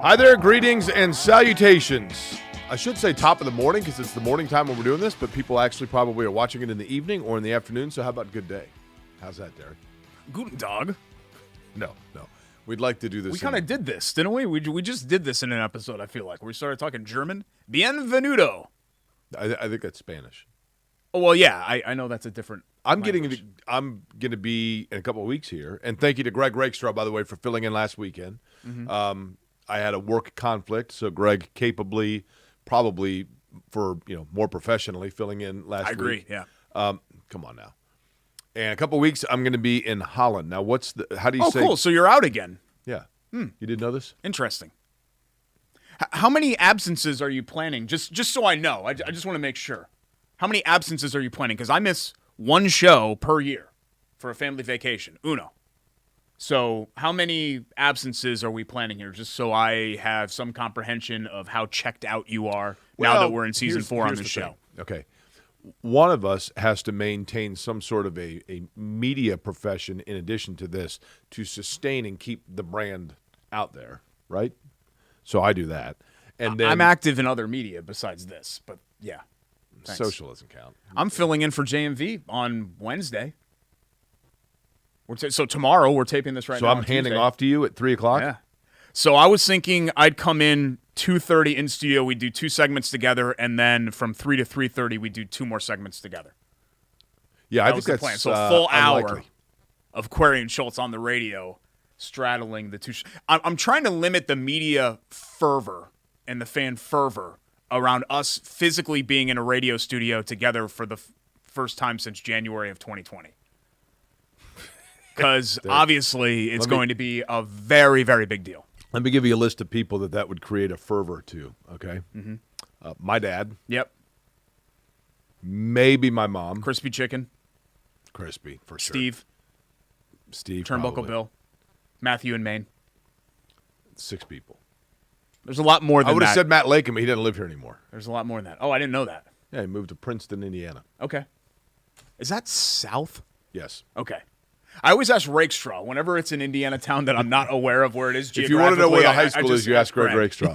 Hi there, greetings and salutations. I should say top of the morning because it's the morning time when we're doing this, but people actually probably are watching it in the evening or in the afternoon, so how about good day? How's that, Derek? Guten Tag. No. We'd like to do this. We kind of did this, didn't we? We just did this in an episode, I feel like. We started talking German. Bienvenido. I think that's Spanish. Oh, well, yeah, I know that's a different I'm going to be in a couple of weeks here, and thank you to Greg Rakestraw, by the way, for filling in last weekend. Mm-hmm. I had a work conflict, so Greg capably, probably for more professionally, filling in last week. I agree. Yeah. Come on now. And a couple of weeks, I'm going to be in Holland. Now, how do you say? Oh, cool. So you're out again. Yeah. You didn't know this? Interesting. How many absences are you planning? Just so I know. I just want to make sure. How many absences are you planning? Because I miss one show per year for a family vacation. Uno. So how many absences are we planning here? Just so I have some comprehension of how checked out you are now that we're in season 4 on this show. Okay. One of us has to maintain some sort of a media profession in addition to this to sustain and keep the brand out there, right? So I do that. And then I'm active in other media besides this, but yeah. Thanks. Social doesn't count. I'm filling in for JMV on Wednesday. So tomorrow we're taping this right now. So I'm handing off to you at 3 o'clock? Yeah. So I was thinking I'd come in 2:30 in studio. We'd do 2 segments together, and then from 3 to 3:30 we'd do 2 more segments together. Yeah, I think that's the plan. So a full unlikely. hour of Query and Schultz on the radio, straddling the two. I'm trying to limit the media fervor and the fan fervor around us physically being in a radio studio together for the first time since January of 2020. Because obviously it's going to be a very, very big deal. Let me give you a list of people that would create a fervor to, okay? Mm-hmm. My dad. Yep. Maybe my mom. Crispy Chicken. Crispy, for sure. Steve. Turnbuckle probably. Bill. Matthew in Maine. 6 people. There's a lot more than that. I would have said Matt Lakin, but he doesn't live here anymore. There's a lot more than that. Oh, I didn't know that. Yeah, he moved to Princeton, Indiana. Okay. Is that south? Yes. Okay. I always ask Rakestraw whenever it's an Indiana town that I'm not aware of where it is geographically. If you want to know where the high school is, you ask Greg Rakestraw.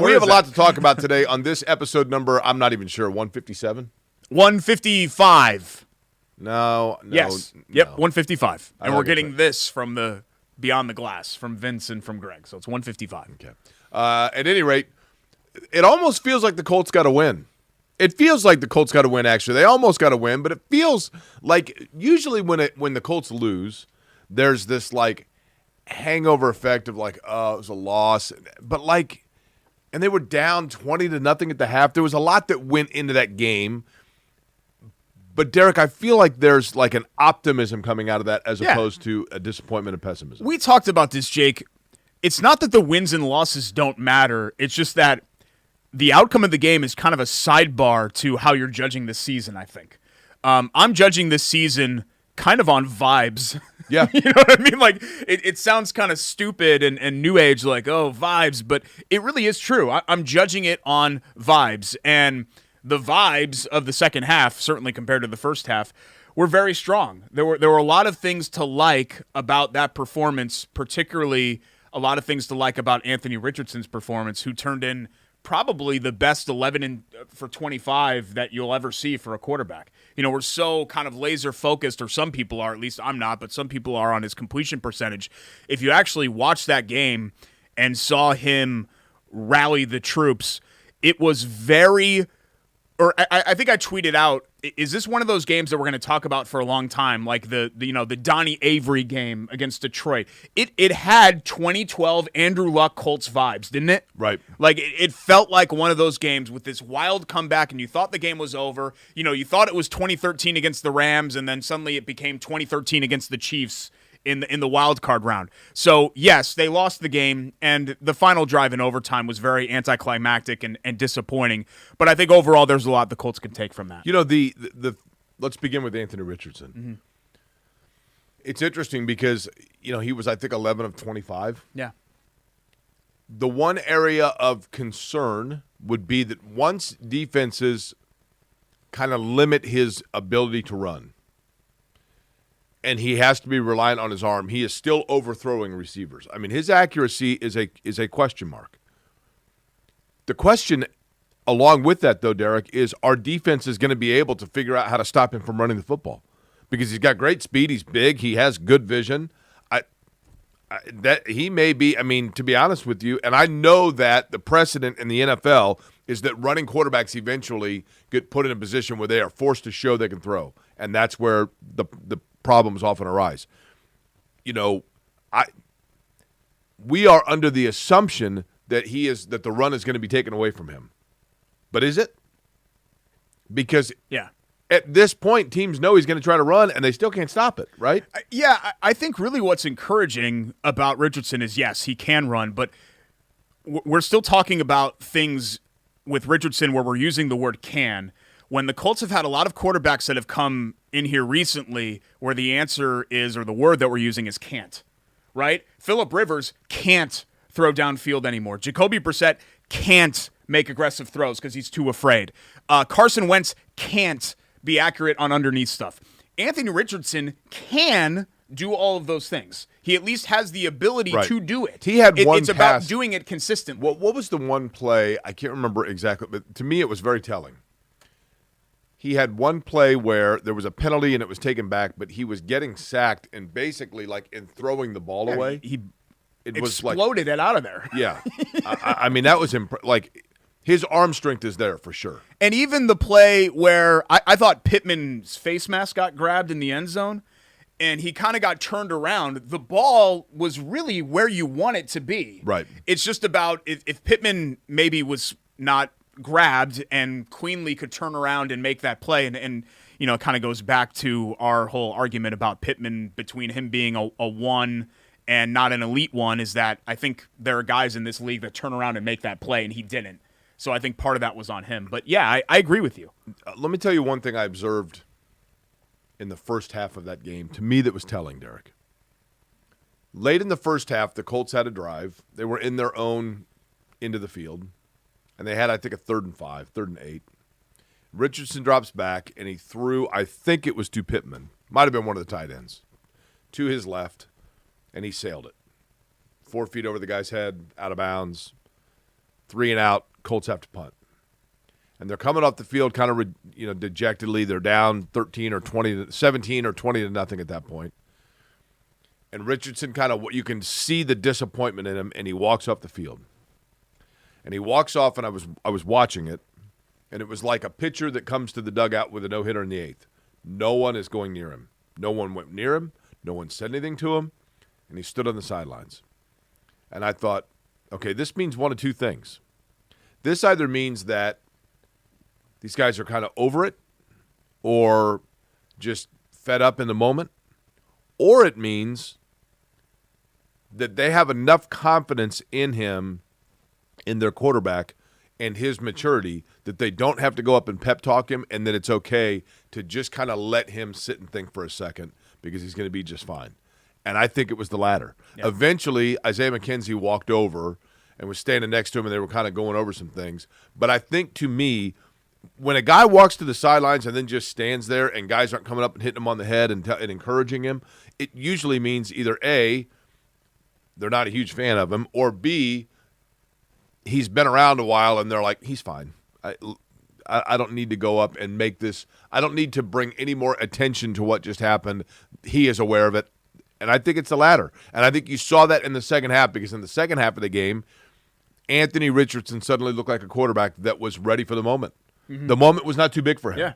We have a lot to talk about today on this episode number, I'm not even sure, 157? 155. No. Yes. No. Yep, 155. And we're getting this from the Beyond the Glass, from Vince and from Greg. So it's 155. Okay. At any rate, it almost feels like the Colts got to win. It feels like the Colts got to win, actually. They almost got to win, but it feels like usually when the Colts lose, there's this, like, hangover effect of, like, oh, it was a loss. But, like, and they were down 20-0 at the half. There was a lot that went into that game. But, Derek, I feel like there's, like, an optimism coming out of that as opposed to a disappointment and pessimism. We talked about this, Jake. It's not that the wins and losses don't matter. It's just that the outcome of the game is kind of a sidebar to how you're judging this season, I think. I'm judging this season kind of on vibes. Yeah. You know what I mean? Like, it sounds kind of stupid and new age, like, oh, vibes, but it really is true. I'm judging it on vibes, and the vibes of the second half, certainly compared to the first half, were very strong. There were a lot of things to like about that performance, particularly a lot of things to like about Anthony Richardson's performance, who turned in probably the best 11 for 25 that you'll ever see for a quarterback. You know, we're so kind of laser focused, or some people are, at least I'm not, but some people are, on his completion percentage. If you actually watched that game and saw him rally the troops, it was very, or I think I tweeted out, is this one of those games that we're going to talk about for a long time, like the Donnie Avery game against Detroit? It had 2012 Andrew Luck Colts vibes, didn't it? Right. Like, it felt like one of those games with this wild comeback, and you thought the game was over. You know, you thought it was 2013 against the Rams, and then suddenly it became 2013 against the Chiefs in the wild card round. So, yes, they lost the game, and the final drive in overtime was very anticlimactic and disappointing. But I think overall there's a lot the Colts can take from that. You know, the let's begin with Anthony Richardson. Mm-hmm. It's interesting because, he was, I think, 11 of 25. Yeah. The one area of concern would be that once defenses kind of limit his ability to run, and he has to be reliant on his arm, he is still overthrowing receivers. I mean, his accuracy is a question mark. The question along with that, though, Derek, is our defense is going to be able to figure out how to stop him from running the football because he's got great speed, he's big, he has good vision. That he may be, I mean, to be honest with you, and I know that the precedent in the NFL is that running quarterbacks eventually get put in a position where they are forced to show they can throw, and that's where the problems often arise. You know, we are under the assumption that that the run is going to be taken away from him. But is it? Because at this point, teams know he's going to try to run, and they still can't stop it, right? I think really what's encouraging about Richardson is, yes, he can run, but we're still talking about things with Richardson where we're using the word can, when the Colts have had a lot of quarterbacks that have come in here recently where the answer is, or the word that we're using is can't, right? Phillip Rivers can't throw downfield anymore. Jacoby Brissett can't make aggressive throws because he's too afraid. Carson Wentz can't be accurate on underneath stuff. Anthony Richardson can do all of those things. He at least has the ability to do it. He had one It's pass. about doing it consistently. What was the one play? I can't remember exactly, but to me it was very telling. He had one play where there was a penalty and it was taken back, but he was getting sacked and basically like in throwing the ball away. It exploded it out of there. Yeah. I mean, that was like his arm strength is there for sure. And even the play where I thought Pittman's face mask got grabbed in the end zone and he kind of got turned around, the ball was really where you want it to be. Right. It's just about if Pittman maybe was not grabbed and Queenly could turn around and make that play. And you know, it kind of goes back to our whole argument about Pittman between him being a one and not an elite one, is that I think there are guys in this league that turn around and make that play, and he didn't. So I think part of that was on him. But, yeah, I agree with you. Let me tell you one thing I observed in the first half of that game, to me that was telling, Derek. Late in the first half, the Colts had a drive. They were in their own into the field, and they had, I think, a 3rd and 5, 3rd and 8. Richardson drops back, and he threw, I think it was to Pittman. Might have been one of the tight ends. To his left, and he sailed it. 4 feet over the guy's head, out of bounds. 3 and out, Colts have to punt. And they're coming off the field kind of, dejectedly. They're down 13 or 20, 17 or 20 to nothing at that point. And Richardson you can see the disappointment in him, and he walks off the field. And he walks off, and I was watching it, and it was like a pitcher that comes to the dugout with a no-hitter in the 8th. No one is going near him. No one went near him. No one said anything to him, and he stood on the sidelines. And I thought, okay, this means one of two things. This either means that these guys are kind of over it or just fed up in the moment, or it means that they have enough confidence in him, in their quarterback, and his maturity that they don't have to go up and pep talk him, and that it's okay to just kind of let him sit and think for a second because he's going to be just fine. And I think it was the latter. Yep. Eventually, Isaiah McKenzie walked over and was standing next to him, and they were kind of going over some things. But I think, to me, when a guy walks to the sidelines and then just stands there and guys aren't coming up and hitting him on the head and encouraging him, it usually means either A, they're not a huge fan of him, or B, he's been around a while and they're like, he's fine. I don't need to go up and make this – I don't need to bring any more attention to what just happened. He is aware of it. And I think it's the latter. And I think you saw that in the second half, because in the second half of the game, Anthony Richardson suddenly looked like a quarterback that was ready for the moment. Mm-hmm. The moment was not too big for him. Yeah.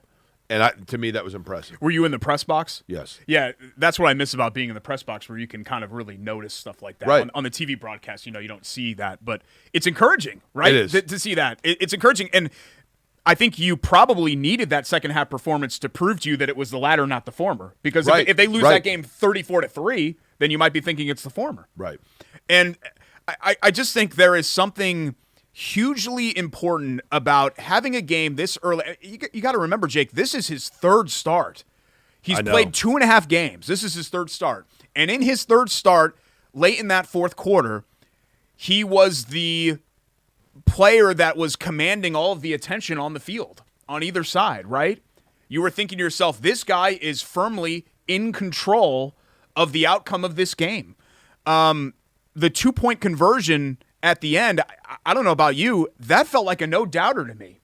And to me, that was impressive. Were you in the press box? Yes. Yeah, that's what I miss about being in the press box, where you can kind of really notice stuff like that. Right. On the TV broadcast, you don't see that. But it's encouraging, right? It is. To see that. It's encouraging. And I think you probably needed that second half performance to prove to you that it was the latter, not the former. Because if they lose that game 34-3, then you might be thinking it's the former. Right. And I just think there is something hugely important about having a game this early. You got to remember, Jake, this is his third start. He's played 2.5 games. This is his third start. And in his third start, late in that fourth quarter, he was the player that was commanding all of the attention on the field on either side, right? You were thinking to yourself, this guy is firmly in control of the outcome of this game. The 2-point conversion at the end, I don't know about you, that felt like a no-doubter to me.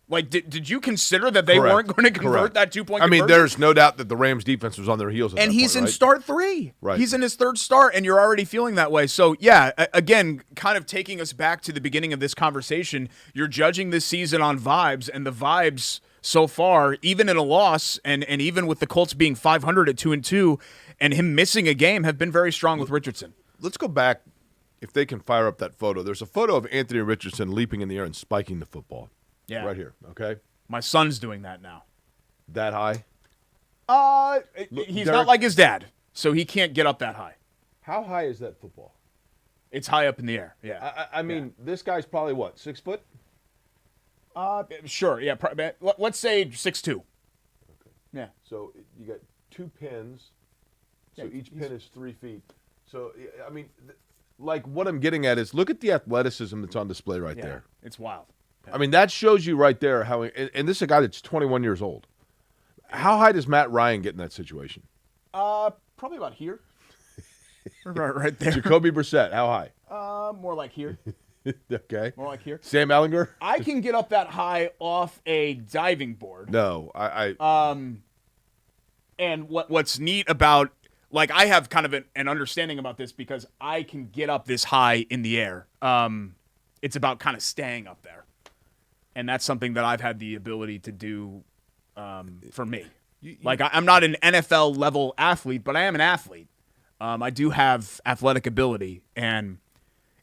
Like, did you consider that they weren't going to convert that 2-point conversion? I mean, there's no doubt that the Rams defense was on their heels at that point, he's in right? start 3. Right. He's in his 3rd start, and you're already feeling that way. So, yeah, again, kind of taking us back to the beginning of this conversation, you're judging this season on vibes, and the vibes so far, even in a loss, and even with the Colts being 500 at 2-2, and him missing a game, have been very strong with Richardson. Let's go back, if they can fire up that photo. There's a photo of Anthony Richardson leaping in the air and spiking the football. Yeah. Right here, okay? My son's doing that now. That high? He's Derek, not like his dad, so he can't get up that high. How high is that football? It's high up in the air, yeah. I mean, this guy's probably, what, 6 foot? Sure, yeah. Let's say 6'2". Okay. Yeah. So you got 2 pins, so each pin is 3 feet. So, I mean, like what I'm getting at is look at the athleticism that's on display right there. It's wild. I mean, that shows you right there how, and this is a guy that's 21 years old. How high does Matt Ryan get in that situation? Probably about here. right there. Jacoby Brissett, how high? More like here. Okay. More like here. Sam Ellinger? I can get up that high off a diving board. No, And what's neat about, like, I have kind of an understanding about this because I can get up this high in the air. It's about kind of staying up there. And that's something that I've had the ability to do for me. Like, I'm not an NFL-level athlete, but I am an athlete. I do have athletic ability, and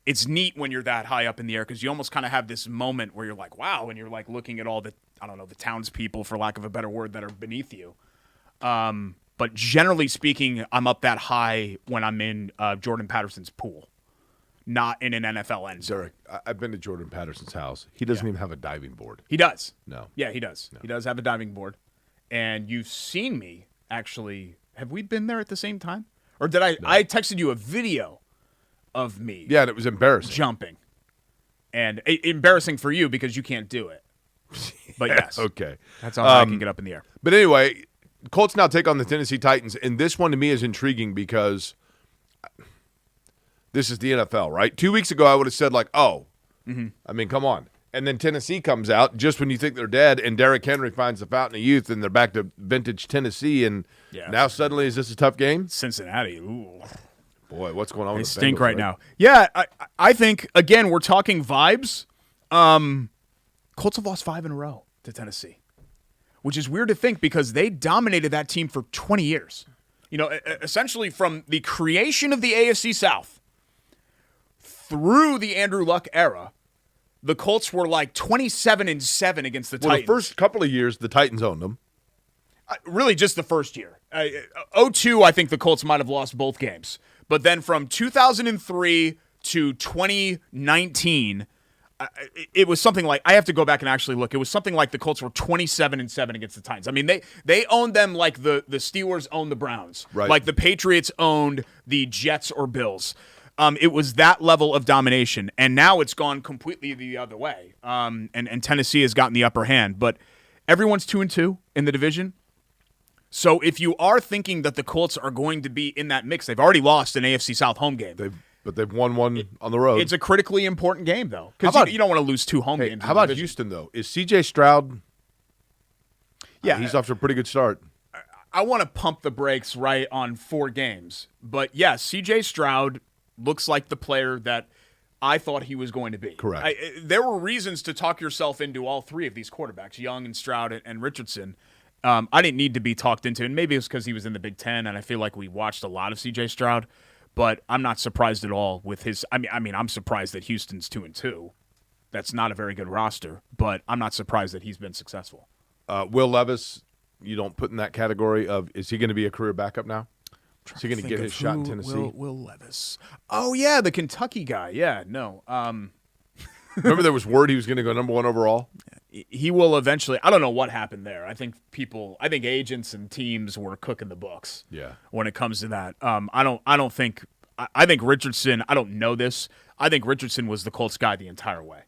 it's neat when you're that high up in the air because you almost kind of have this moment where you're like, wow, and you're like looking at all the, I don't know, the townspeople, for lack of a better word, that are beneath you. But generally speaking, I'm up that high when I'm in Jordan Patterson's pool, not in an NFL end zone. Derek, I've been to Jordan Patterson's house. He doesn't even have a diving board. He does. No. Yeah, he does. No. He does have a diving board. And you've seen me, actually. Have we been there at the same time? Or did I? No. I texted you a video of me. Yeah, and it was embarrassing. Jumping. And embarrassing for you because you can't do it. But yes. Okay. That's how I can get up in the air. But anyway, Colts now take on the Tennessee Titans. And this one to me is intriguing because this is the NFL, right? 2 weeks ago, I would have said, like, I mean, come on. And then Tennessee comes out just when you think they're dead, and Derrick Henry finds the fountain of youth, and they're back to vintage Tennessee. And now suddenly, is this a tough game? Cincinnati, ooh. Boy, what's going on with the Bengals, stink right now. Right? Yeah, I think, again, we're talking vibes. Colts have lost 5 in a row to Tennessee, which is weird to think because they dominated that team for 20 years. You know, essentially from the creation of the AFC South through the Andrew Luck era, the Colts were like 27-7 against the Titans. The first couple of years, the Titans owned them. Really, just the first year. 2002, I think the Colts might have lost both games. But then from 2003 to 2019, it was something like, I have to go back and actually look. It was something like the Colts were 27-7 against the Titans. I mean, they owned them like the Steelers owned the Browns. Right. Like the Patriots owned the Jets or Bills. It was that level of domination, and now it's gone completely the other way. And Tennessee has gotten the upper hand, but everyone's 2-2 in the division. So if you are thinking that the Colts are going to be in that mix, they've already lost an AFC South home game. But they've won one on the road. It's a critically important game, though, because you don't want to lose 2 home games. How about Houston, though? Is C.J. Stroud? Yeah, he's off to a pretty good start. I want to pump the brakes right on 4 games, but yes, C.J. Stroud looks like the player that I thought he was going to be. Correct. There were reasons to talk yourself into all 3 of these quarterbacks, Young and Stroud and Richardson. I didn't need to be talked into, and maybe it was because he was in the Big Ten, and I feel like we watched a lot of C.J. Stroud, but I'm not surprised at all with his – I mean, I'm surprised that Houston's 2-2. That's not a very good roster, but I'm not surprised that he's been successful. Will Levis, you don't put in that category of – is he going to be a career backup now? Is he going to get his shot in Tennessee? Will Levis. Oh, yeah, the Kentucky guy. Yeah, no. Remember there was word he was going to go number 1 overall? He will eventually. I don't know what happened there. I think agents and teams were cooking the books. Yeah. When it comes to that, I think Richardson. I don't know this. I think Richardson was the Colts guy the entire way.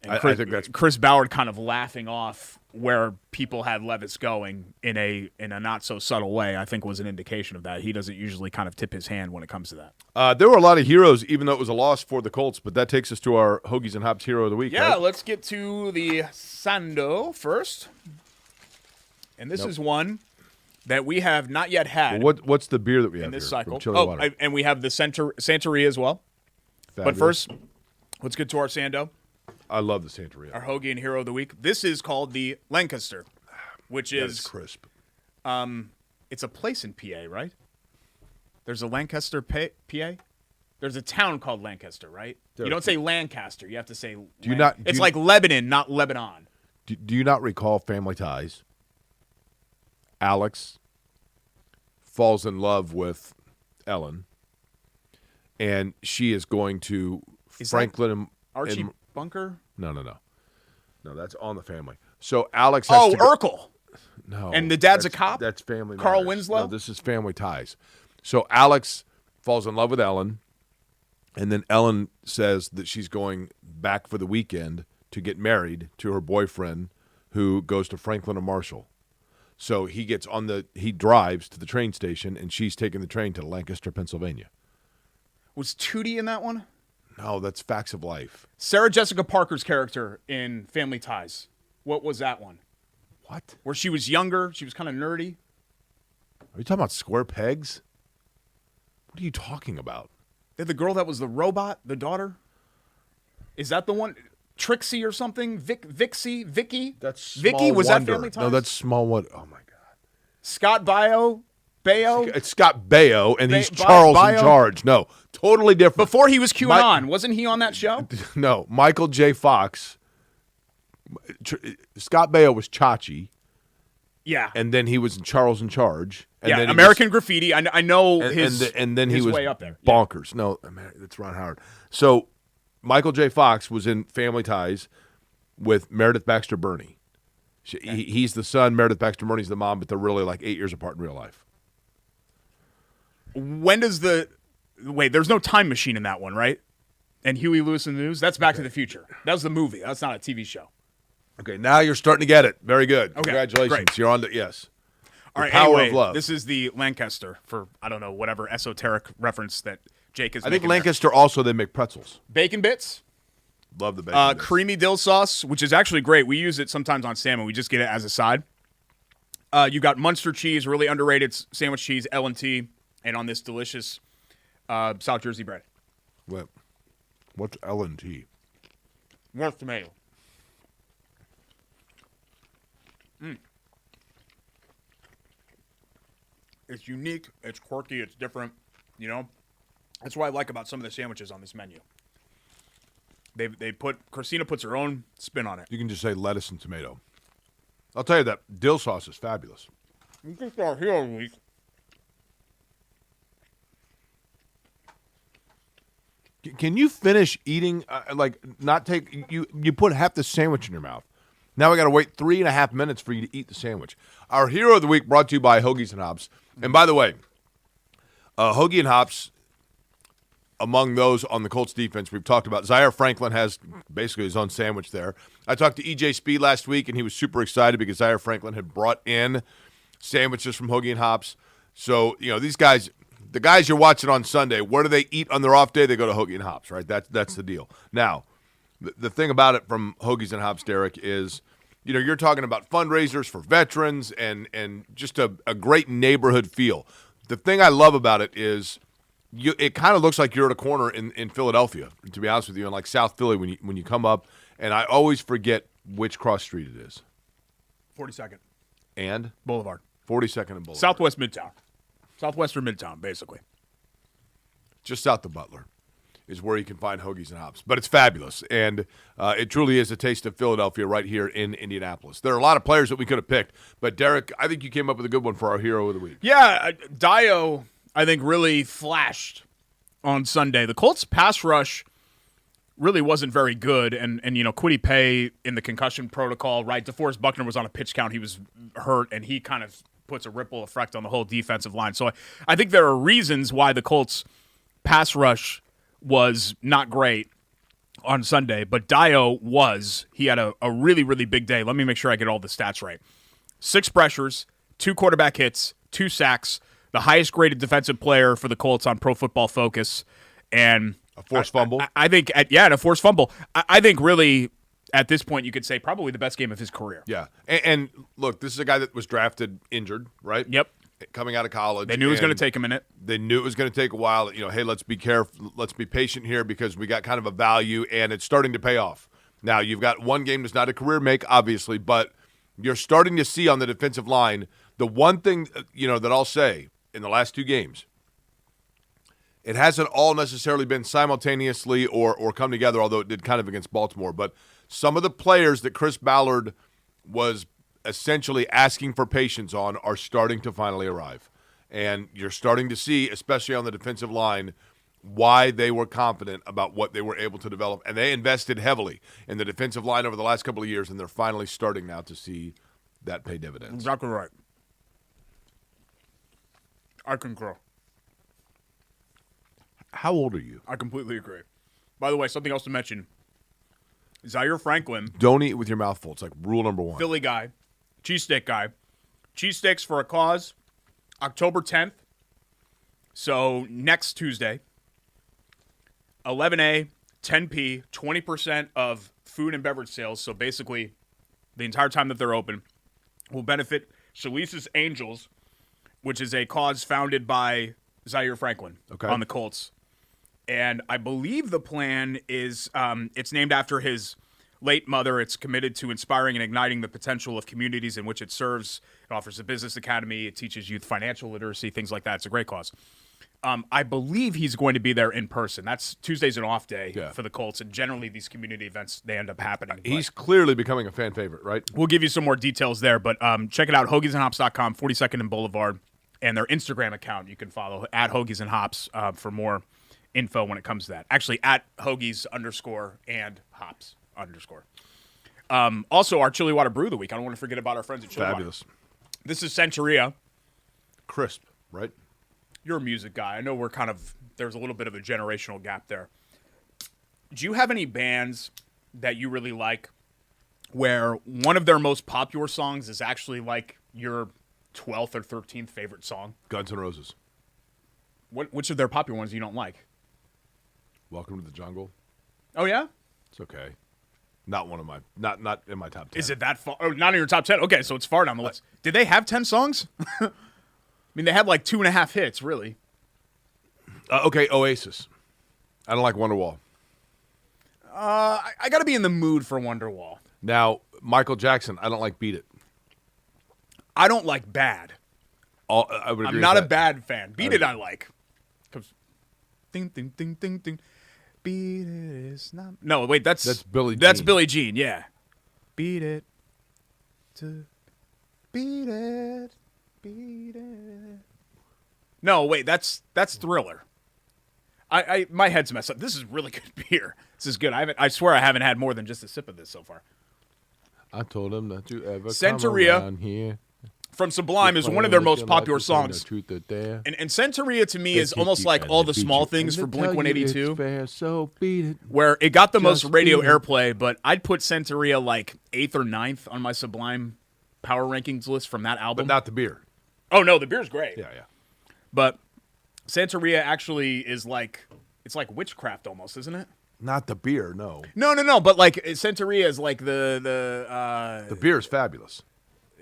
And I think that's Chris Ballard kind of laughing off where people had Levis going in a not so subtle way, I think was an indication of that. He doesn't usually kind of tip his hand when it comes to that. There were a lot of heroes, even though it was a loss for the Colts, but that takes us to our Hoagies and Hops Hero of the Week. Yeah, right? let's get to the Sando first. And this is one that we have not yet had What's the beer that we have in this here? cycle. From Chili Water. And we have the Santeria as well. Fabulous. But first, let's get to our Sando. I love the Santeria. Our Hoagie and Hero of the Week. This is called the Lancaster, which That is crisp. it's a place in PA, right? There's a Lancaster, PA. There's a town called Lancaster, right? You don't say Lancaster. You have to say. It's like Lebanon, not Lebanon. Do you not recall Family Ties? Alex falls in love with Ellen, and she is going to Franklin and Archie Bunker? No, that's on the Family. So Alex has to Urkel. No. And the dad's a cop? That's Family Carl Matters. Winslow? No, this is Family Ties. So Alex falls in love with Ellen, and then Ellen says that she's going back for the weekend to get married to her boyfriend who goes to Franklin and Marshall. So he drives to the train station, and she's taking the train to Lancaster, Pennsylvania. Was Tootie in that one? No, that's Facts of Life. Sarah Jessica Parker's character in Family Ties. What was that one? What? Where she was younger, she was kind of nerdy. Are you talking about Square Pegs? What are you talking about? They're the girl that was the robot, the daughter? Is that the one? Trixie or something? Vicky? That's Small Vicky? Was Wonder. that Family Ties? No, that's Small Wonder. Oh, my God. Scott Baio? It's Scott Baio, and he's Baio? Charles in charge. No, totally different. Before he was QAnon, wasn't he on that show? No, Michael J. Fox. Scott Baio was Chachi. Yeah. And then he was Charles in charge. And then American Graffiti. I know his and then he was way up there. Bonkers. No, that's Ron Howard. So Michael J. Fox was in Family Ties with Meredith Baxter Birney. He's the son. Meredith Baxter Birney's the mom, but they're really like 8 years apart in real life. When does there's no time machine in that one, right? And Huey Lewis in the News? That's Back to the Future. That was the movie. That's not a TV show. Okay, now you're starting to get it. Very good. Okay, Congratulations. great. You're on to, yes. All right, Power anyway, of Love. This is the Lancaster for, I don't know, whatever esoteric reference that Jake is I think making Lancaster also, they make pretzels. there. Bacon bits. Love the bacon. Creamy dill sauce, which is actually great. We use it sometimes on salmon. We just get it as a side. You got Munster cheese, really underrated sandwich cheese, L&T, and on this delicious South Jersey bread. What's L&T? Worth tomato. It's unique. It's quirky. It's different. You know, that's what I like about some of the sandwiches on this menu. Christina puts her own spin on it. You can just say lettuce and tomato. I'll tell you that dill sauce is fabulous. You can start here all week. Can you finish eating? You put half the sandwich in your mouth. Now we got to wait 3.5 minutes for you to eat the sandwich. Our hero of the week brought to you by Hoagies and Hops. And by the way, Hoagie and Hops, among those on the Colts defense, we've talked about. Zaire Franklin has basically his own sandwich there. I talked to EJ Speed last week, and he was super excited because Zaire Franklin had brought in sandwiches from Hoagie and Hops. So, these guys, the guys you're watching on Sunday, what do they eat on their off day? They go to Hoagie and Hops, right? That's the deal. Now, the thing about it from Hoagies and Hops, Derek, is you're talking about fundraisers for veterans and just a great neighborhood feel. The thing I love about it is it kind of looks like you're at a corner in Philadelphia, to be honest with you, in like South Philly when you come up. And I always forget which cross street it is. 42nd. And? Boulevard. 42nd and Boulevard. Southwest Midtown. Southwestern Midtown, basically. Just south of Butler is where you can find Hoagies and Hops. But it's fabulous, and it truly is a taste of Philadelphia right here in Indianapolis. There are a lot of players that we could have picked, but Derek, I think you came up with a good one for our hero of the week. Yeah, Dio, I think, really flashed on Sunday. The Colts' pass rush really wasn't very good, and Kwity Paye in the concussion protocol, right? DeForest Buckner was on a pitch count. He was hurt, and he kind of puts a ripple effect on the whole defensive line. So I think there are reasons why the Colts' pass rush was not great. on Sunday, but he had a really, really big day. Let me make sure I get all the stats right. 6 pressures, 2 quarterback hits, 2 sacks, the highest graded defensive player for the Colts on Pro Football Focus, and a forced fumble. I think, and a forced fumble. I think really at this point you could say probably the best game of his career. Yeah, and look, this is a guy that was drafted injured, right? Yep. Coming out of college. They knew it was going to take a minute. They knew it was going to take a while. Hey, let's be careful. Let's be patient here because we got kind of a value, and it's starting to pay off. Now, you've got one game that's not a career make, obviously, but you're starting to see on the defensive line the one thing, that I'll say in the last 2 games, it hasn't all necessarily been simultaneously or come together, although it did kind of against Baltimore. But some of the players that Chris Ballard was essentially asking for patience on are starting to finally arrive. And you're starting to see, especially on the defensive line, why they were confident about what they were able to develop. And they invested heavily in the defensive line over the last couple of years, and they're finally starting now to see that pay dividends. Exactly right. I concur. How old are you? I completely agree. By the way, something else to mention. Zaire Franklin. Don't eat with your mouth full. It's like rule number 1. Philly guy. Cheesesteak guy. Cheesesteaks for a cause. October 10th. So next Tuesday. 11A, 10P, 20% of food and beverage sales. So basically, the entire time that they're open will benefit Schultz Angels, which is a cause founded by Zaire Franklin on the Colts. And I believe the plan is it's named after his late mother. It's committed to inspiring and igniting the potential of communities in which it serves. It offers a business academy. It teaches youth financial literacy, things like that. It's a great cause. I believe he's going to be there in person. That's Tuesday's an off day for the Colts, and generally these community events, they end up happening. He's clearly becoming a fan favorite, right? We'll give you some more details there, but check it out, hoagiesandhops.com, 42nd and Boulevard, and their Instagram account you can follow, at Hoagies and Hops, for more info when it comes to that. Actually, at Hoagies_ and Hops _. Also, our Chili Water Brew of the Week. I don't want to forget about our friends at Chili Fabulous. Water. This is Centuria. Crisp, right? You're a music guy. I know there's a little bit of a generational gap there. Do you have any bands that you really like where one of their most popular songs is actually like your 12th or 13th favorite song? Guns N' Roses. Which of their popular ones you don't like? Welcome to the Jungle. Oh, yeah? It's okay. Not one of my, not in my top 10. Is it that far? Oh, not in your top 10? Okay, so it's far down the list. Did they have 10 songs? I mean, they had like 2.5 hits, really. Okay, Oasis. I don't like Wonderwall. I got to be in the mood for Wonderwall. Now, Michael Jackson, I don't like Beat It. I don't like Bad. I'm not a Bad fan. Beat It I like. Ding, ding, ding, ding, ding. Beat it is not... No, wait, that's Billie Jean. That's Billie Jean, yeah. Beat it to... Beat it. Beat it. No, wait, that's Thriller. My head's messed up. This is really good beer. This is good. I swear I haven't had more than just a sip of this so far. I told him not to ever Centuria come around here. From Sublime is one of their most popular songs. And Centuria to me is almost like All the Small Things for Blink-182, so beat it. where it got the most radio airplay, but I'd put Centuria like 8th or 9th on my Sublime power rankings list from that album. But not the beer. Oh, no, the beer's great. Yeah. But Santeria actually is like, it's like witchcraft almost, isn't it? Not the beer, no. No, but like Santeria is like the beer is fabulous.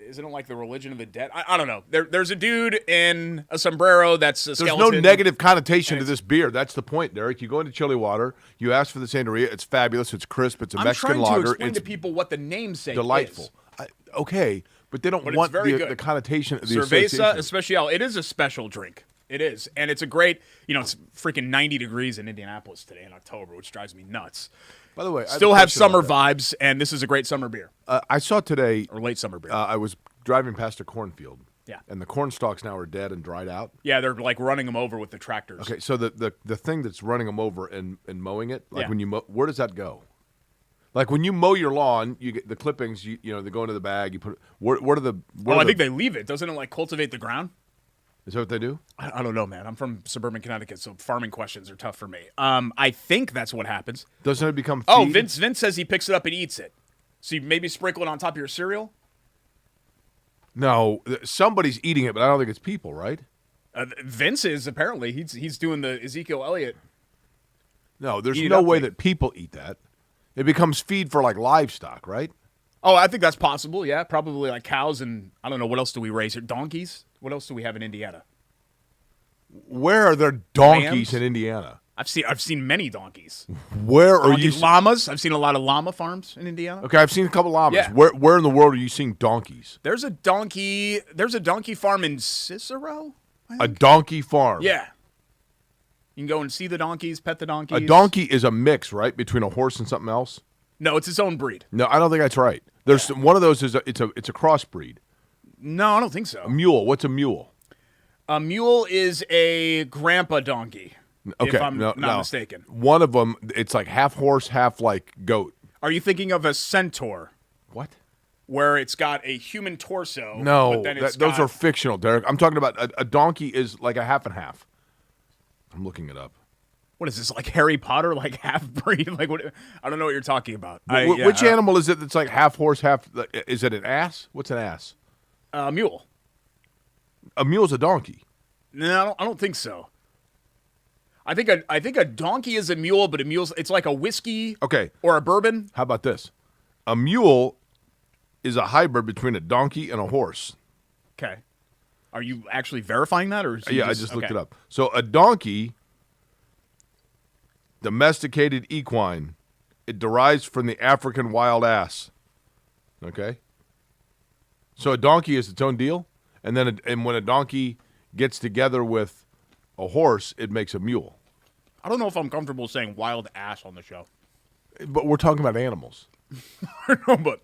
Isn't it like the religion of the dead? I don't know. There's a dude in a sombrero that's a skeleton. There's no negative connotation to this beer. That's the point, Derek. You go into Chili Water, you ask for the Santeria. It's fabulous. It's crisp. It's a Mexican lager. I'm trying to explain to people what the namesake delightful. is. Okay, but they don't want the connotation. The Cerveza Especial. It is a special drink. It is. And it's a great, it's freaking 90 degrees in Indianapolis today in October, which drives me nuts. By the way, still have summer vibes, and this is a great summer beer. I saw today, or late summer beer. I was driving past a cornfield. Yeah. And the corn stalks now are dead and dried out. Yeah, they're like running them over with the tractors. Okay, so the thing that's running them over and mowing it, like when you mow, where does that go? Like when you mow your lawn, you get the clippings. You know they go into the bag. You put where do the? I think they leave it. Doesn't it like cultivate the ground? Is that what they do? I don't know, man. I'm from suburban Connecticut, so farming questions are tough for me. I think that's what happens. Doesn't it become feed? Oh, Vince says he picks it up and eats it. So you maybe sprinkle it on top of your cereal? No, somebody's eating it, but I don't think it's people, right? Vince is, apparently. He's doing the Ezekiel Elliott. No, there's no way that people eat that. It becomes feed for, like, livestock, right? Oh, I think that's possible, yeah. Probably like cows and, I don't know, what else do we raise here? Donkeys? What else do we have in Indiana? Where are there donkeys Lambs? in Indiana? I've seen many donkeys. Where are you? Llamas? I've seen a lot of llama farms in Indiana. Okay, I've seen a couple llamas. Yeah. Where in the world are you seeing donkeys? There's a donkey farm in Cicero? A donkey farm. Yeah. You can go and see the donkeys, pet the donkeys. A donkey is a mix, right, between a horse and something else? No, it's its own breed. No, I don't think that's right. There's one of those it's a crossbreed. No, I don't think so. A mule. What's a mule? A mule is a grandpa donkey. Okay, if I'm not mistaken. One of them, it's like half horse, half like goat. Are you thinking of a centaur? What? Where it's got a human torso. No, but then those are fictional, Derek. I'm talking about a donkey is like a half and half. I'm looking it up. What is this, like Harry Potter, like half-breed? Like what? I don't know what you're talking about. Which animal is it that's like half horse, half... Is it an ass? What's an ass? A mule. A mule's a donkey. No, I don't think so. I think a donkey is a mule, but it's like a whiskey or a bourbon. How about this? A mule is a hybrid between a donkey and a horse. Okay. Are you actually verifying that? Or I just looked it up. So a donkey... Domesticated equine. It derives from the African wild ass. Okay? So a donkey is its own deal, and then when a donkey gets together with a horse, it makes a mule. I don't know if I'm comfortable saying wild ass on the show. But we're talking about animals. No, but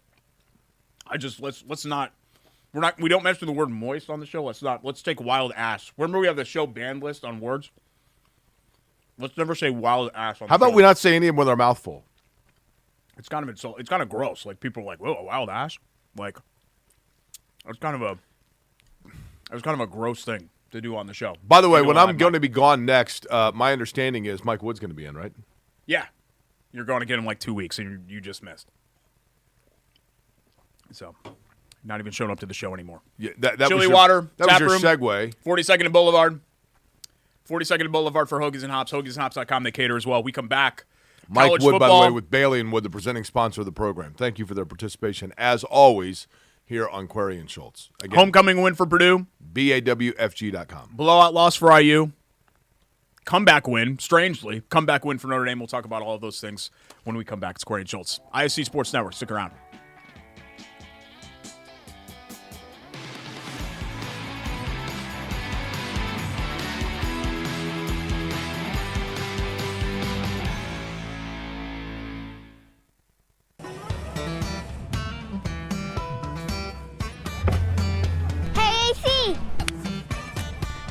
we don't mention the word moist on the show. Let's take wild ass. Remember we have the show banned list on words? Let's never say wild ass on the show. How about we not say any of them with our mouth full? It's kind of gross. Like people are like, whoa, a wild ass? Like that's kind of a gross thing to do on the show. By the way, when I'm going to be gone next, my understanding is Mike Wood's going to be in, right? Yeah. You're going to get him like 2 weeks, and you just missed. So, not even showing up to the show anymore. Yeah, that Chili was water, that tap was your room, segue. 42nd and Boulevard. 42nd and Boulevard for Hoagies and Hops. Hoagiesandhops.com. They cater as well. We come back. Mike College Wood, football. by the way, with Bailey and Wood, the presenting sponsor of the program. Thank you for their participation, as always, here on Query and Schultz. Again, Homecoming win for Purdue. BAWFG.com. Blowout loss for IU. Comeback win, strangely. Comeback win for Notre Dame. We'll talk about all of those things when we come back. It's Query and Schultz. ISC Sports Network. Stick around.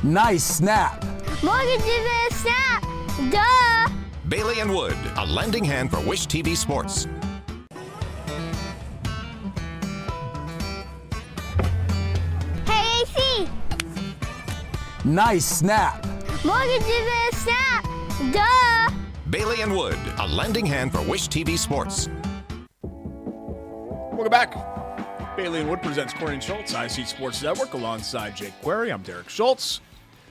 Nice snap. Mortgage is a snap. Duh. Bailey and Wood, a lending hand for Wish TV Sports. Hey, AC. Nice snap. Mortgage is a snap. Duh. Bailey and Wood, a lending hand for Wish TV Sports. Welcome back. Bailey and Wood presents Query and Schultz, ISC Sports Network, alongside Jake Query. I'm Derek Schultz.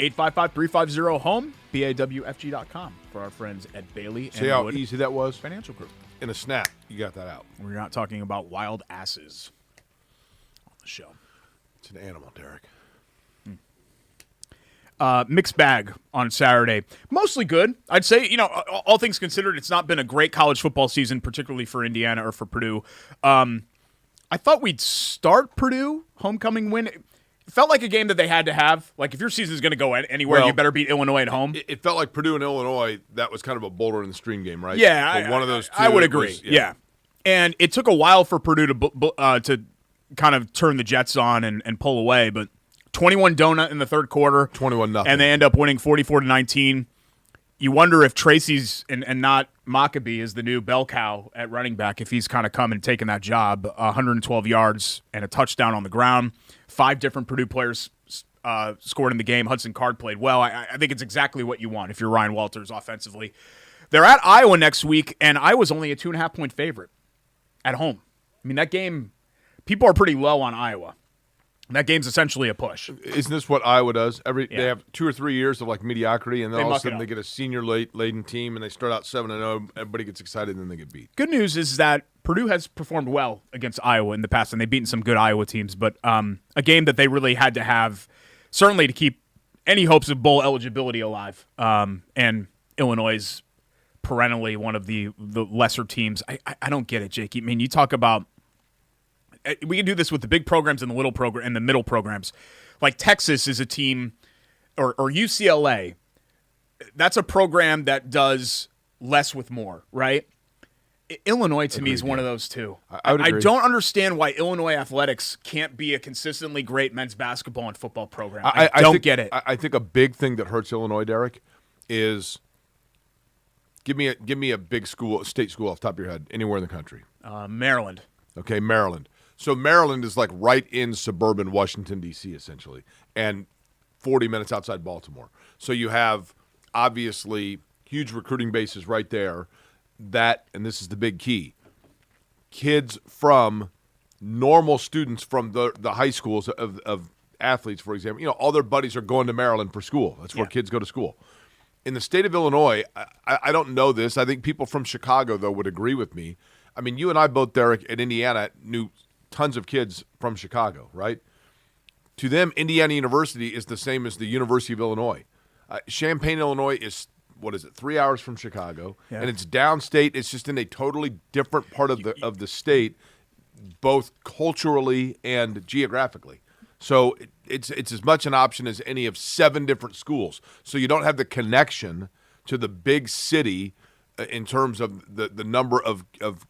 855-350-HOME, BAWFG.com for our friends at Bailey and See how Wood easy that was? Financial Group. In a snap, you got that out. We're not talking about wild asses on the show. It's an animal, Derek. Mixed bag on Saturday. Mostly good. I'd say, all things considered, it's not been a great college football season, particularly for Indiana or for Purdue. I thought we'd start Purdue, homecoming win. It felt like a game that they had to have. Like, if your season's going to go anywhere, you better beat Illinois at home. It felt like Purdue and Illinois, that was kind of a boulder in the stream game, right? Yeah. One of those two. I would agree. Yeah. And it took a while for Purdue to kind of turn the Jets on and pull away, but 21 donut in the third quarter. 21-0. And they end up winning 44-19. You wonder if Tracy's and not Maccabee is the new bell cow at running back, if he's kind of come and taken that job. 112 yards and a touchdown on the ground. 5 different Purdue players scored in the game. Hudson Card played well. I think it's exactly what you want if you're Ryan Walters offensively. They're at Iowa next week, and Iowa's only a 2.5-point favorite at home. I mean, that game, people are pretty low on Iowa. That game's essentially a push. Isn't this what Iowa does? They have 2 or 3 years of like mediocrity, and then all of a sudden they get a senior laden team, and they start out 7-0. Everybody gets excited, and then they get beat. Good news is that Purdue has performed well against Iowa in the past, and they've beaten some good Iowa teams. But a game that they really had to have, certainly to keep any hopes of bowl eligibility alive. And Illinois is perennially one of the lesser teams. I don't get it, Jake. I mean, you talk about. We can do this with the big programs and the little program and the middle programs. Like Texas is a team, or UCLA. That's a program that does less with more, right? Illinois to me is one of those too. I don't understand why Illinois athletics can't be a consistently great men's basketball and football program. I don't get it. I think a big thing that hurts Illinois, Derek, is give me a big school, state school off the top of your head, anywhere in the country. Maryland. Okay, Maryland. So Maryland is like right in suburban Washington, D.C., essentially, and 40 minutes outside Baltimore. So you have, obviously, huge recruiting bases right there. That, and this is the big key, kids from normal students from the high schools of athletes, for example, all their buddies are going to Maryland for school. That's where kids go to school. In the state of Illinois, I don't know this. I think people from Chicago, though, would agree with me. I mean, you and I both, Derek, at Indiana knew tons of kids from Chicago, right? To them, Indiana University is the same as the University of Illinois. Champaign, Illinois is, 3 hours from Chicago, and it's downstate. It's just in a totally different part of the state, both culturally and geographically. So it's as much an option as any of 7 different schools. So you don't have the connection to the big city in terms of the number of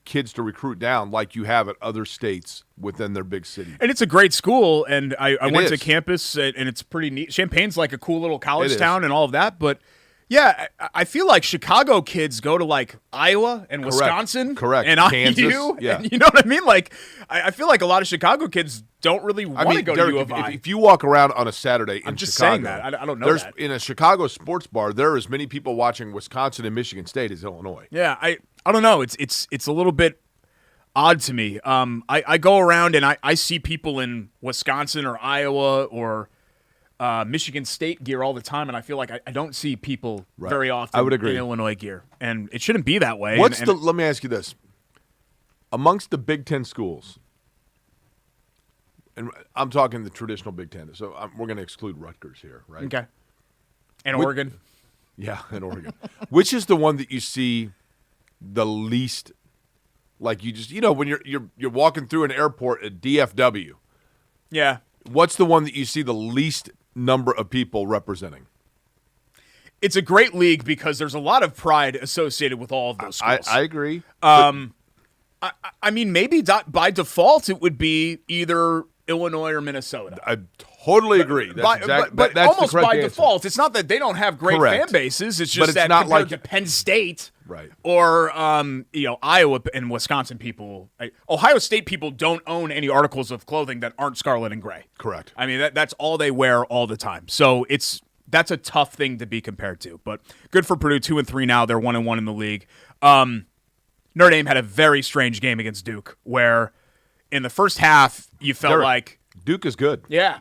kids to recruit down like you have at other states within their big city. And it's a great school, and I went to campus, and it's pretty neat. Champaign's like a cool little college town and all of that, but yeah, I feel like Chicago kids go to like Iowa and Wisconsin and Kansas. IU. Yeah. And you know what I mean? Like, I feel like a lot of Chicago kids don't really want to go to U of I. If you walk around on a Saturday in I'm just Chicago, saying that. I don't know that. In a Chicago sports bar, there are as many people watching Wisconsin and Michigan State as Illinois. Yeah, I don't know. It's a little bit odd to me. I go around and I see people in Wisconsin or Iowa or Michigan State gear all the time, and I feel like I don't see people very often I would agree. in Illinois gear, and it shouldn't be that way. Let me ask you this. Amongst the Big Ten schools, and I'm talking the traditional Big Ten, so we're going to exclude Rutgers here, right? Okay. And Oregon? Yeah, and Oregon. Which is the one that you see the least, like you just, when you're walking through an airport at DFW. Yeah. What's the one that you see the least number of people representing? It's a great league because there's a lot of pride associated with all of those schools. I agree. I mean, maybe by default it would be either Illinois or Minnesota. I totally agree. That's but almost by default, it's not that they don't have great fan bases. It's just that not compared like to Penn State, right, or Iowa and Wisconsin people, Ohio State people don't own any articles of clothing that aren't scarlet and gray. Correct. I mean, that's all they wear all the time. So that's a tough thing to be compared to. But good for Purdue, 2-3 now. They're 1-1 in the league. Notre Dame had a very strange game against Duke, where in the first half you felt like Duke is good. Yeah,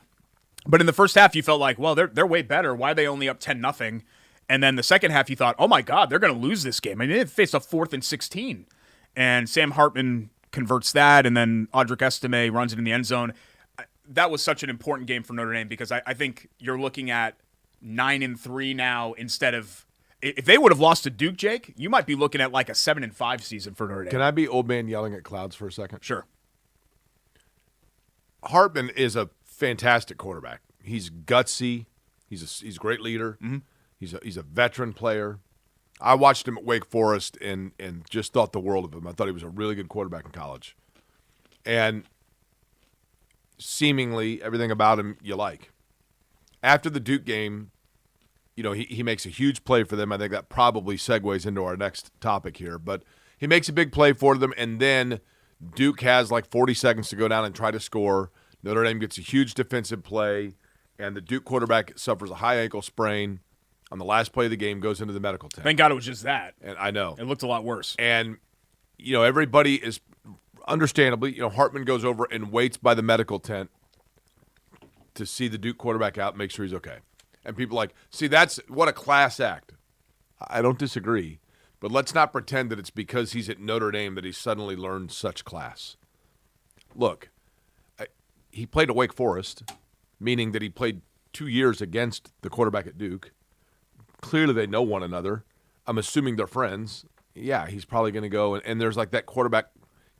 but in the first half you felt like, well, they're way better. Why are they only up 10-0? And then the second half you thought, oh my God, they're going to lose this game. I mean, they faced a 4th and 16, and Sam Hartman converts that, and then Audric Estime runs it in the end zone. That was such an important game for Notre Dame because I think you're looking at 9-3 now instead of. If they would have lost to Duke, Jake, you might be looking at like a 7-5 season for Notre Dame. Can I be old man yelling at clouds for a second? Sure. Hartman is a fantastic quarterback. He's gutsy. He's a great leader. Mm-hmm. He's a veteran player. I watched him at Wake Forest and just thought the world of him. I thought he was a really good quarterback in college. And seemingly everything about him you like. After the Duke game, he makes a huge play for them. I think that probably segues into our next topic here. But he makes a big play for them, and then Duke has like 40 seconds to go down and try to score. Notre Dame gets a huge defensive play, and the Duke quarterback suffers a high ankle sprain on the last play of the game, goes into the medical tent. Thank God it was just that. And I know. It looked a lot worse. And, everybody is understandably, Hartman goes over and waits by the medical tent to see the Duke quarterback out and make sure he's okay. And people are like, see, that's what a class act. I don't disagree. But let's not pretend that it's because he's at Notre Dame that he suddenly learned such class. Look, he played at Wake Forest, meaning that he played 2 years against the quarterback at Duke. Clearly they know one another. I'm assuming they're friends. Yeah, he's probably going to go, and there's like that quarterback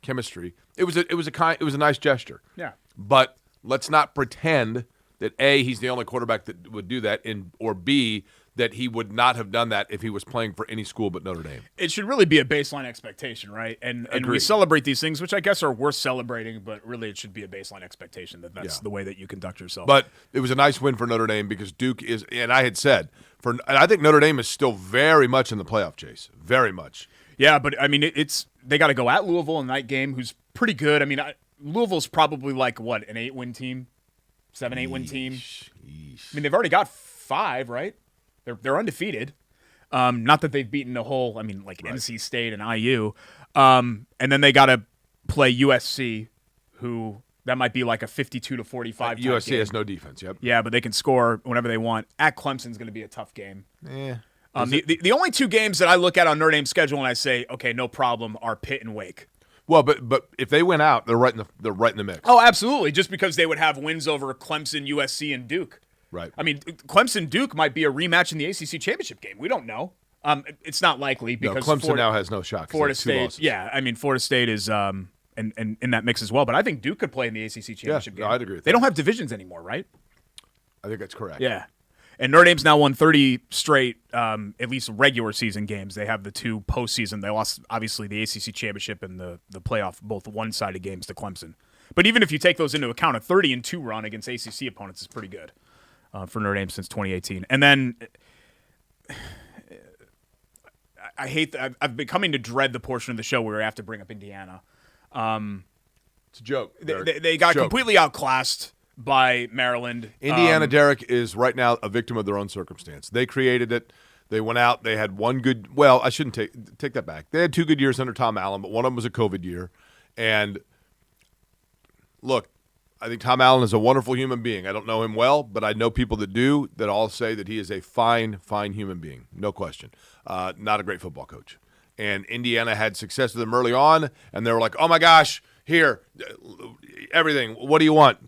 chemistry. It was a nice gesture. Yeah. But let's not pretend that A, he's the only quarterback that would do that, or B, that he would not have done that if he was playing for any school but Notre Dame. It should really be a baseline expectation, right? And we celebrate these things, which I guess are worth celebrating, but really it should be a baseline expectation that that's the way that you conduct yourself. But it was a nice win for Notre Dame because Duke is, and I had said, and I think Notre Dame is still very much in the playoff chase, very much. Yeah, but I mean, they got to go at Louisville in that game, who's pretty good. I mean, Louisville's probably like, what, an 8-win team? 7-8-win team? I mean, they've already got 5, right? They're undefeated. Not that they've beaten the whole, NC State and IU. And then they got to play USC, who that might be like a 52-45 USC game. has no defense, yep. Yeah, but they can score whenever they want. At Clemson's going to be a tough game. Yeah. The only 2 games that I look at on Notre Dame's schedule and I say, okay, no problem, are Pitt and Wake. Well, but if they win out, they're right in the mix. Oh, absolutely. Just because they would have wins over Clemson, USC, and Duke. Right. I mean, Clemson-Duke might be a rematch in the ACC championship game. We don't know. It's not likely because Clemson now has no shot. Florida State, Florida State is in that mix as well. But I think Duke could play in the ACC championship game. No, I'd agree with They that. don't have divisions anymore, right? I think that's correct. Yeah. And Notre Dame's now won 30 straight, at least regular season games. They have the 2 postseason. They lost, obviously, the ACC championship and the playoff, both one-sided games to Clemson. But even if you take those into account, a 30-2 run against ACC opponents is pretty good for Notre Dame since 2018. And then I hate that I've been coming to dread the portion of the show where I have to bring up Indiana. It's a joke. They got completely outclassed by Maryland. Indiana, Derek, is right now a victim of their own circumstance. They created it. They went out. They had one good – well, I shouldn't take that back. They had 2 good years under Tom Allen, but one of them was a COVID year. And, look, I think Tom Allen is a wonderful human being. I don't know him well, but I know people that do that all say that he is a fine, fine human being. No question. Not a great football coach. And Indiana had success with him early on, and they were like, oh, my gosh, here, everything. What do you want?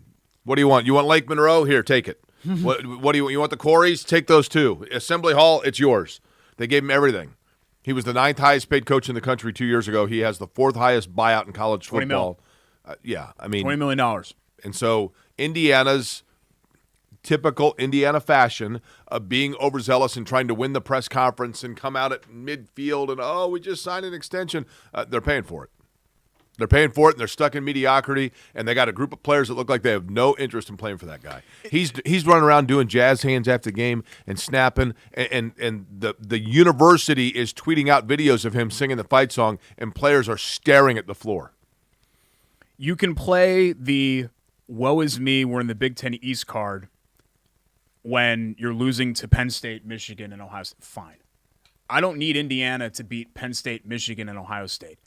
What do you want? You want Lake Monroe? Here, take it. What do you want? You want the Corys? Take those 2. Assembly Hall, it's yours. They gave him everything. He was the 9th highest paid coach in the country 2 years ago. He has the 4th highest buyout in college football. $20 million. And so Indiana's typical Indiana fashion of being overzealous and trying to win the press conference and come out at midfield and, we just signed an extension. They're paying for it. They're paying for it, and they're stuck in mediocrity, and they got a group of players that look like they have no interest in playing for that guy. He's running around doing jazz hands after the game and snapping, and the university is tweeting out videos of him singing the fight song, and players are staring at the floor. You can play the woe is me, we're in the Big Ten East card when you're losing to Penn State, Michigan, and Ohio State. Fine. I don't need Indiana to beat Penn State, Michigan, and Ohio State.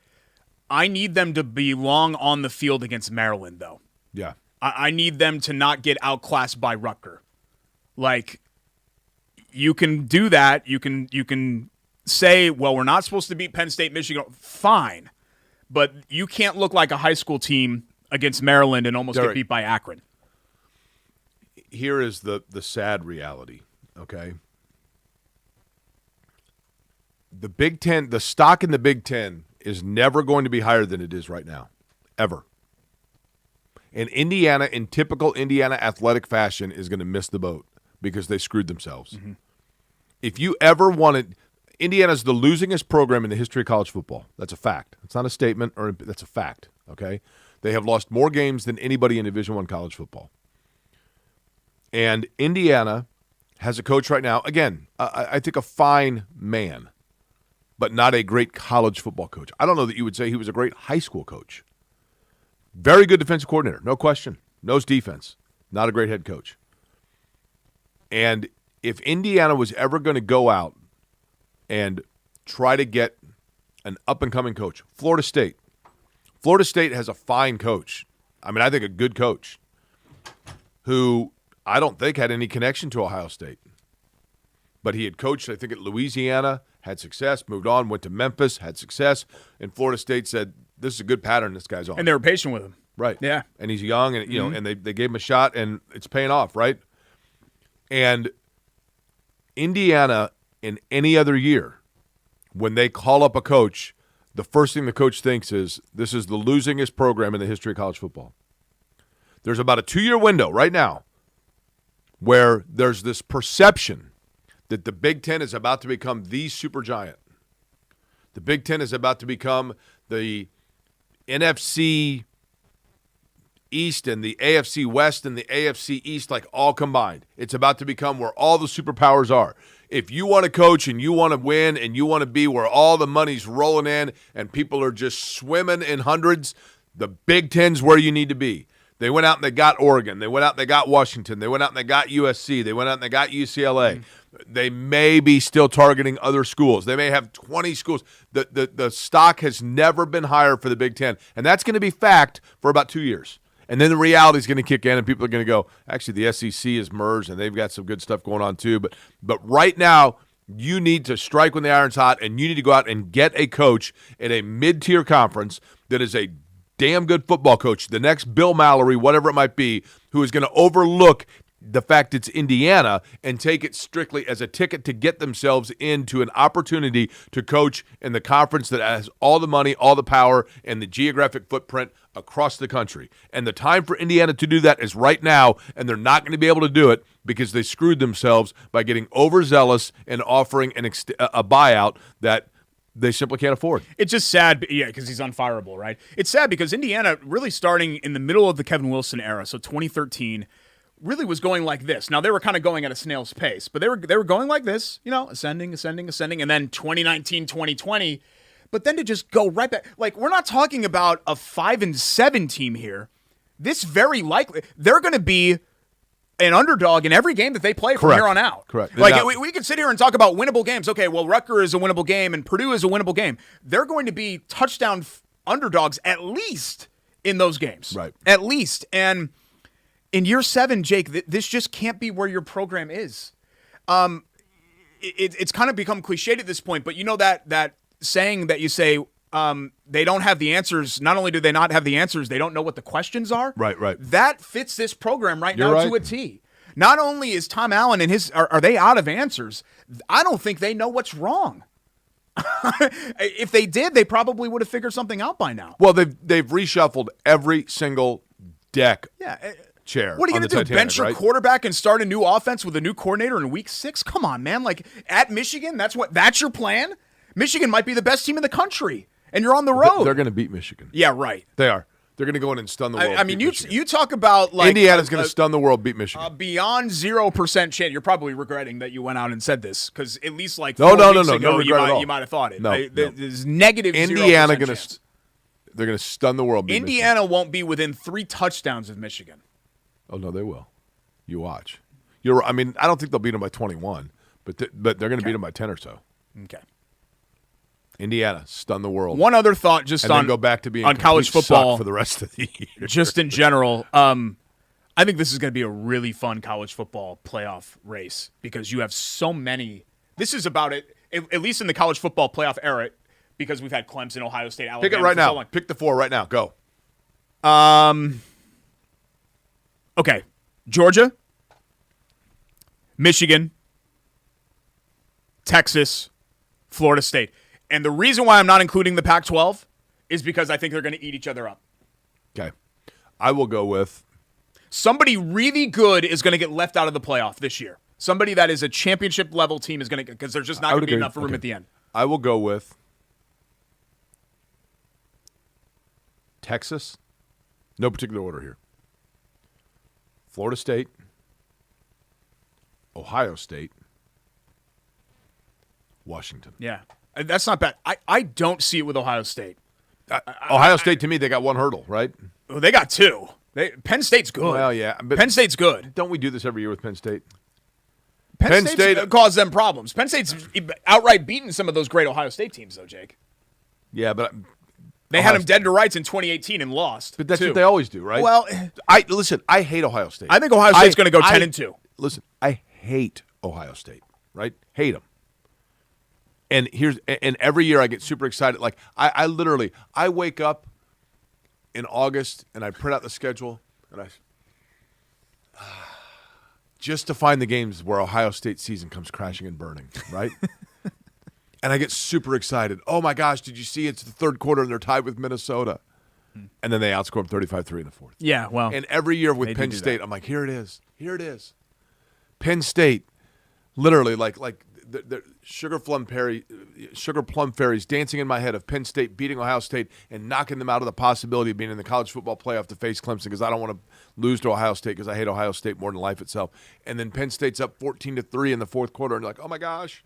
I need them to belong on the field against Maryland, though. Yeah. I need them to not get outclassed by Rutger. Like, you can do that. You can say, well, we're not supposed to beat Penn State, Michigan. Fine. But you can't look like a high school team against Maryland and almost get beat by Akron. Here is the sad reality, okay? The Big Ten, the stock in the Big Ten is never going to be higher than it is right now, ever. And Indiana, in typical Indiana athletic fashion, is going to miss the boat because they screwed themselves. Mm-hmm. If you ever wanted – Indiana's the losingest program in the history of college football. That's a fact. It's not a statement, or that's a fact, okay? They have lost more games than anybody in Division I college football. And Indiana has a coach right now, again, I think a fine man, but not a great college football coach. I don't know that you would say he was a great high school coach. Very good defensive coordinator, no question. Knows defense. Not a great head coach. And if Indiana was ever going to go out and try to get an up-and-coming coach, Florida State has a fine coach. I mean, I think a good coach who I don't think had any connection to Ohio State. But he had coached, I think, at Louisiana, had success, moved on, went to Memphis, had success, and Florida State said, this is a good pattern this guy's on. And they were patient with him. Right. Yeah. And he's young, and and they gave him a shot, and it's paying off, right? And Indiana, in any other year, when they call up a coach, the first thing the coach thinks is, this is the losingest program in the history of college football. There's about a 2-year window right now where there's this perception that the Big Ten is about to become the supergiant. The Big Ten is about to become the NFC East and the AFC West and the AFC East, like all combined. It's about to become where all the superpowers are. If you want to coach and you want to win and you want to be where all the money's rolling in and people are just swimming in hundreds, the Big Ten's where you need to be. They went out and they got Oregon. They went out and they got Washington. They went out and they got USC. They went out and they got UCLA. They may be still targeting other schools. They may have 20 schools. The stock has never been higher for the Big Ten, and that's going to be fact for about 2 years. And then the reality is going to kick in, and people are going to go, actually, the SEC is merged, and they've got some good stuff going on too. But right now, you need to strike when the iron's hot, and you need to go out and get a coach at a mid-tier conference that is a damn good football coach, the next Bill Mallory, whatever it might be, who is going to overlook the fact it's Indiana and take it strictly as a ticket to get themselves into an opportunity to coach in the conference that has all the money, all the power, and the geographic footprint across the country. And the time for Indiana to do that is right now, and they're not going to be able to do it because they screwed themselves by getting overzealous and offering a buyout that they simply can't afford. It's just sad, because he's unfireable, right? It's sad because Indiana, really starting in the middle of the Kevin Wilson era, so 2013, really was going like this. Now, they were kind of going at a snail's pace, but they were going like this, ascending, and then 2019, 2020, but then to just go right back. Like, we're not talking about a 5-7 team here. This very likely, they're going to be an underdog in every game that they play from here on out. Correct. Like, now, we can sit here and talk about winnable games. Okay, well, Rutgers is a winnable game and Purdue is a winnable game. They're going to be touchdown underdogs at least in those games. Right. At least. And in year 7, Jake, this just can't be where your program is. It's kind of become cliched at this point, but you know that saying that you say they don't have the answers. Not only do they not have the answers, they don't know what the questions are. Right. That fits this program right You're now right. to a T. Not only is Tom Allen and his are they out of answers, I don't think they know what's wrong. If they did, they probably would have figured something out by now. Well, they've reshuffled every single deck. Yeah. Chair. What are you going to do? Bench your quarterback and start a new offense with a new coordinator in week 6? Come on, man. Like, at Michigan, that's your plan? Michigan might be the best team in the country, and you're on the road. They're going to beat Michigan. Yeah, right. They are. They're going to go in and stun the world. I mean, you talk about like Indiana's going to stun the world, beat Michigan. Beyond 0% chance. You're probably regretting that you went out and said this because at least like no, 4 weeks no ago, regret at all. you might have thought it. No, There's negative Indiana 0% chance. They're going to stun the world. Beat Indiana Michigan. won't be within 3 touchdowns of Michigan. Oh no, they will. You watch. I mean, I don't think they'll beat them by 21, but they're going to beat them by 10 or so. Okay. Indiana stun the world. One other thought, just and on then go back to being on college football for the rest of the year. Just in general, I think this is going to be a really fun college football playoff race because you have so many. This is about it, at least in the college football playoff era, because we've had Clemson, Ohio State, Alabama. Pick it right now. So long. Pick the 4 right now. Go. Okay, Georgia, Michigan, Texas, Florida State. And the reason why I'm not including the Pac-12 is because I think they're going to eat each other up. Okay. I will go with somebody really good is going to get left out of the playoff this year. Somebody that is a championship level team is going to, because there's just not going to be enough room at the end. I will go with Texas. No particular order here. Florida State, Ohio State, Washington. Yeah. That's not bad. I don't see it with Ohio State. Ohio State, to me, they got one hurdle, right? Oh, they got 2. Penn State's good. Well, yeah. But Penn State's good. don't we do this every year with Penn State? Penn State caused them problems. Penn State's outright beaten some of those great Ohio State teams, though, Jake. Yeah, but They had them dead to rights in 2018 and lost. But that's what they always do, right? Well, I hate Ohio State. I think Ohio State's going to go 10-2. Listen, I hate Ohio State, right? Hate them. And every year I get super excited. Like I literally wake up in August and I print out the schedule and I just to find the games where Ohio State season comes crashing and burning, right? And I get super excited. Oh, my gosh, did you see it's the third quarter and they're tied with Minnesota? And then they outscore them 35-3 in the fourth. Yeah, well. And every year with Penn State, I'm like, here it is. Here it is. Penn State, literally, like the sugar plum fairies dancing in my head of Penn State beating Ohio State and knocking them out of the possibility of being in the college football playoff to face Clemson because I don't want to lose to Ohio State because I hate Ohio State more than life itself. And then Penn State's up 14-3 in the fourth quarter and you're like, oh, my gosh.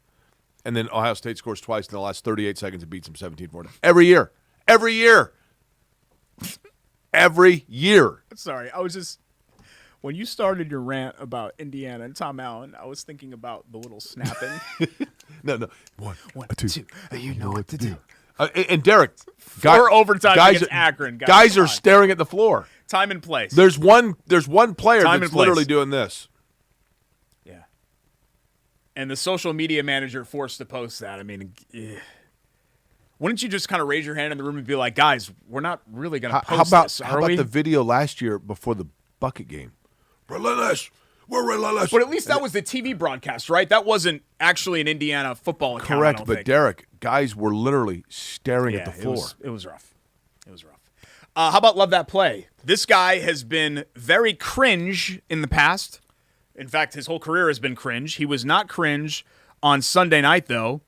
And then Ohio State scores twice in the last 38 seconds and beats them 17-4. Every year. Every year. Every year. Sorry, I was just – when you started your rant about Indiana and Tom Allen, I was thinking about the little snapping. No. One, two. You know what to do. And Derek. For overtime guys against Akron. Guys are staring at the floor. Time and place. There's one player Time that's and place. literally doing this. Yeah. And the social media manager forced to post that. I mean, wouldn't you just kind of raise your hand in the room and be like, guys, we're not really going to post this, are we? How about the video last year before the bucket game? Relentless. We're relentless. But at least that was the TV broadcast, right? That wasn't actually an Indiana football account. Correct, I don't but think. Derek, guys were literally staring at the floor. It was rough. It was rough. How about Love That Play? This guy has been very cringe in the past. In fact, his whole career has been cringe. He was not cringe on Sunday night, though.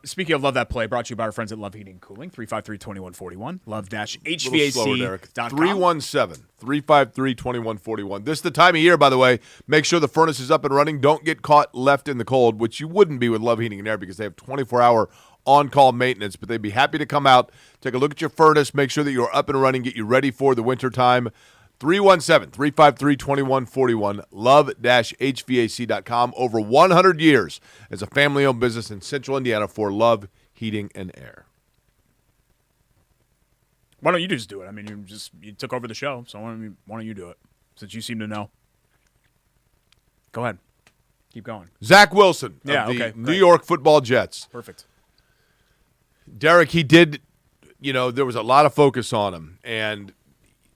Speaking of Love That Play, brought to you by our friends at Love Heating and Cooling, 353-2141, love-hvac.com. 317-353-2141. This is the time of year, by the way. Make sure the furnace is up and running. Don't get caught left in the cold, which you wouldn't be with Love Heating and Air because they have 24-hour on-call maintenance, but they'd be happy to come out, take a look at your furnace, make sure that you're up and running, get you ready for the wintertime. 317-353-2141, love-hvac.com. Over 100 years as a family-owned business in Central Indiana for Love Heating and Air. Why don't you just do it? I mean, you took over the show, so why don't you do it, since you seem to know? Go ahead. Keep going. Zach Wilson of the great. New York Football Jets. Perfect. Derek, he did, there was a lot of focus on him, and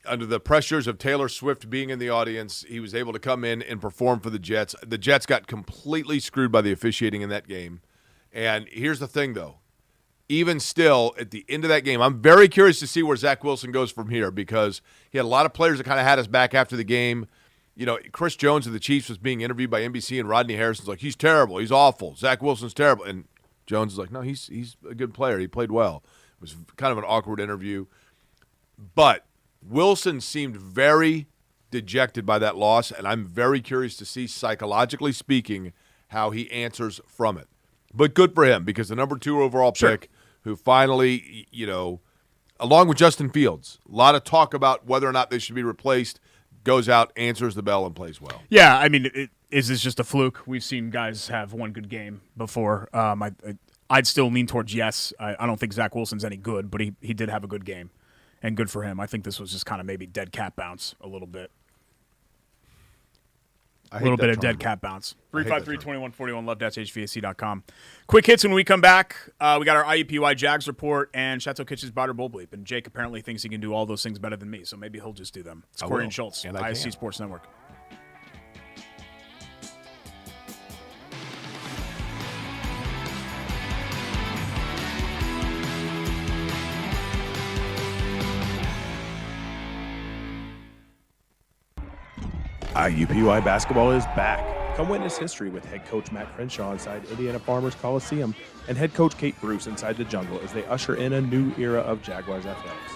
under the pressures of Taylor Swift being in the audience, he was able to come in and perform for the Jets. The Jets got completely screwed by the officiating in that game. And here's the thing, though. Even still, at the end of that game, I'm very curious to see where Zach Wilson goes from here because he had a lot of players that kind of had his back after the game. Chris Jones of the Chiefs was being interviewed by NBC, and Rodney Harrison's like, he's terrible. He's awful. Zach Wilson's terrible. And Jones is like, no, he's a good player. He played well. It was kind of an awkward interview. But Wilson seemed very dejected by that loss, and I'm very curious to see, psychologically speaking, how he answers from it. But good for him because the number 2 overall pick, who finally, along with Justin Fields, a lot of talk about whether or not they should be replaced, goes out, answers the bell, and plays well. Yeah, I mean, is this just a fluke? We've seen guys have one good game before. I'd still lean towards yes. I don't think Zach Wilson's any good, but he did have a good game. And good for him. I think this was just kind of maybe dead cat bounce a little bit. A little bit of dead cat bounce. 353-2141, love-hvac.com. Quick hits when we come back. We got our IUPUI Jags report and Chateau Kitchen's Butter Bull Bleep. And Jake apparently thinks he can do all those things better than me, so maybe he'll just do them. It's Corey and Schultz, ISC Sports Network. IUPUI basketball is back. Come witness history with head coach Matt Crenshaw inside Indiana Farmers Coliseum and head coach Kate Bruce inside the Jungle as they usher in a new era of Jaguars athletics.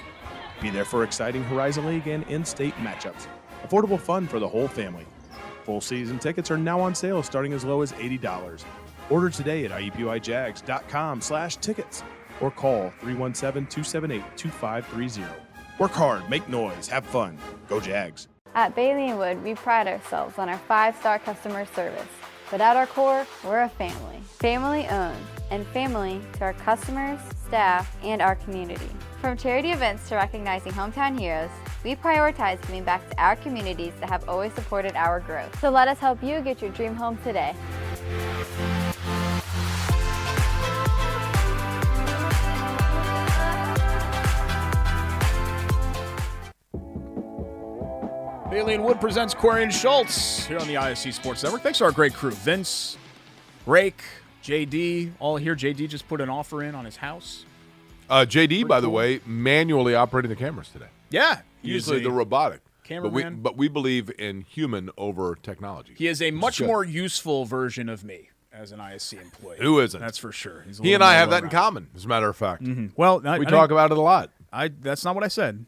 Be there for exciting Horizon League and in-state matchups. Affordable fun for the whole family. Full season tickets are now on sale starting as low as $80. Order today at IUPUIJags.com/tickets or call 317-278-2530. Work hard, make noise, have fun. Go Jags. At Bailey & Wood, we pride ourselves on our 5-star customer service. But at our core, we're a family. Family owned and family to our customers, staff, and our community. From charity events to recognizing hometown heroes, we prioritize giving back to our communities that have always supported our growth. So let us help you get your dream home today. Bailey and Wood presents Query and Schultz here on the ISC Sports Network. Thanks to our great crew. Vince, Rake, JD, all here. JD just put an offer in on his house. JD, by the way, manually operating the cameras today. Yeah. Usually the robotic. Cameraman. But we believe in human over technology. He is a much more useful version of me as an ISC employee. Who isn't? That's for sure. He and I have that in common, as a matter of fact. Mm-hmm. Well, we talk about it a lot. That's not what I said.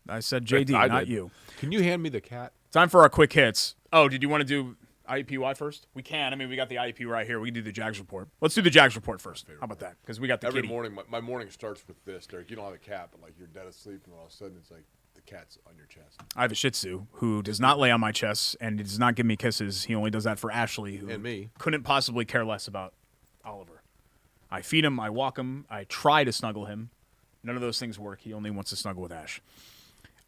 I said JD, not you. Can you hand me the cat? Time for our quick hits. Oh, did you want to do IUPUI first? We can. I mean, we got the IUP right here. We can do the Jags report. Let's do the Jags report first. How about that? Because we got the Every kitty. morning, my morning starts with this, Derek. You don't have a cat, but like you're dead asleep, and all of a sudden it's like the cat's on your chest. I have a Shih Tzu who does not lay on my chest and does not give me kisses. He only does that for Ashley, who and me. Couldn't possibly care less about Oliver. I feed him. I walk him. I try to snuggle him. None of those things work. He only wants to snuggle with Ash.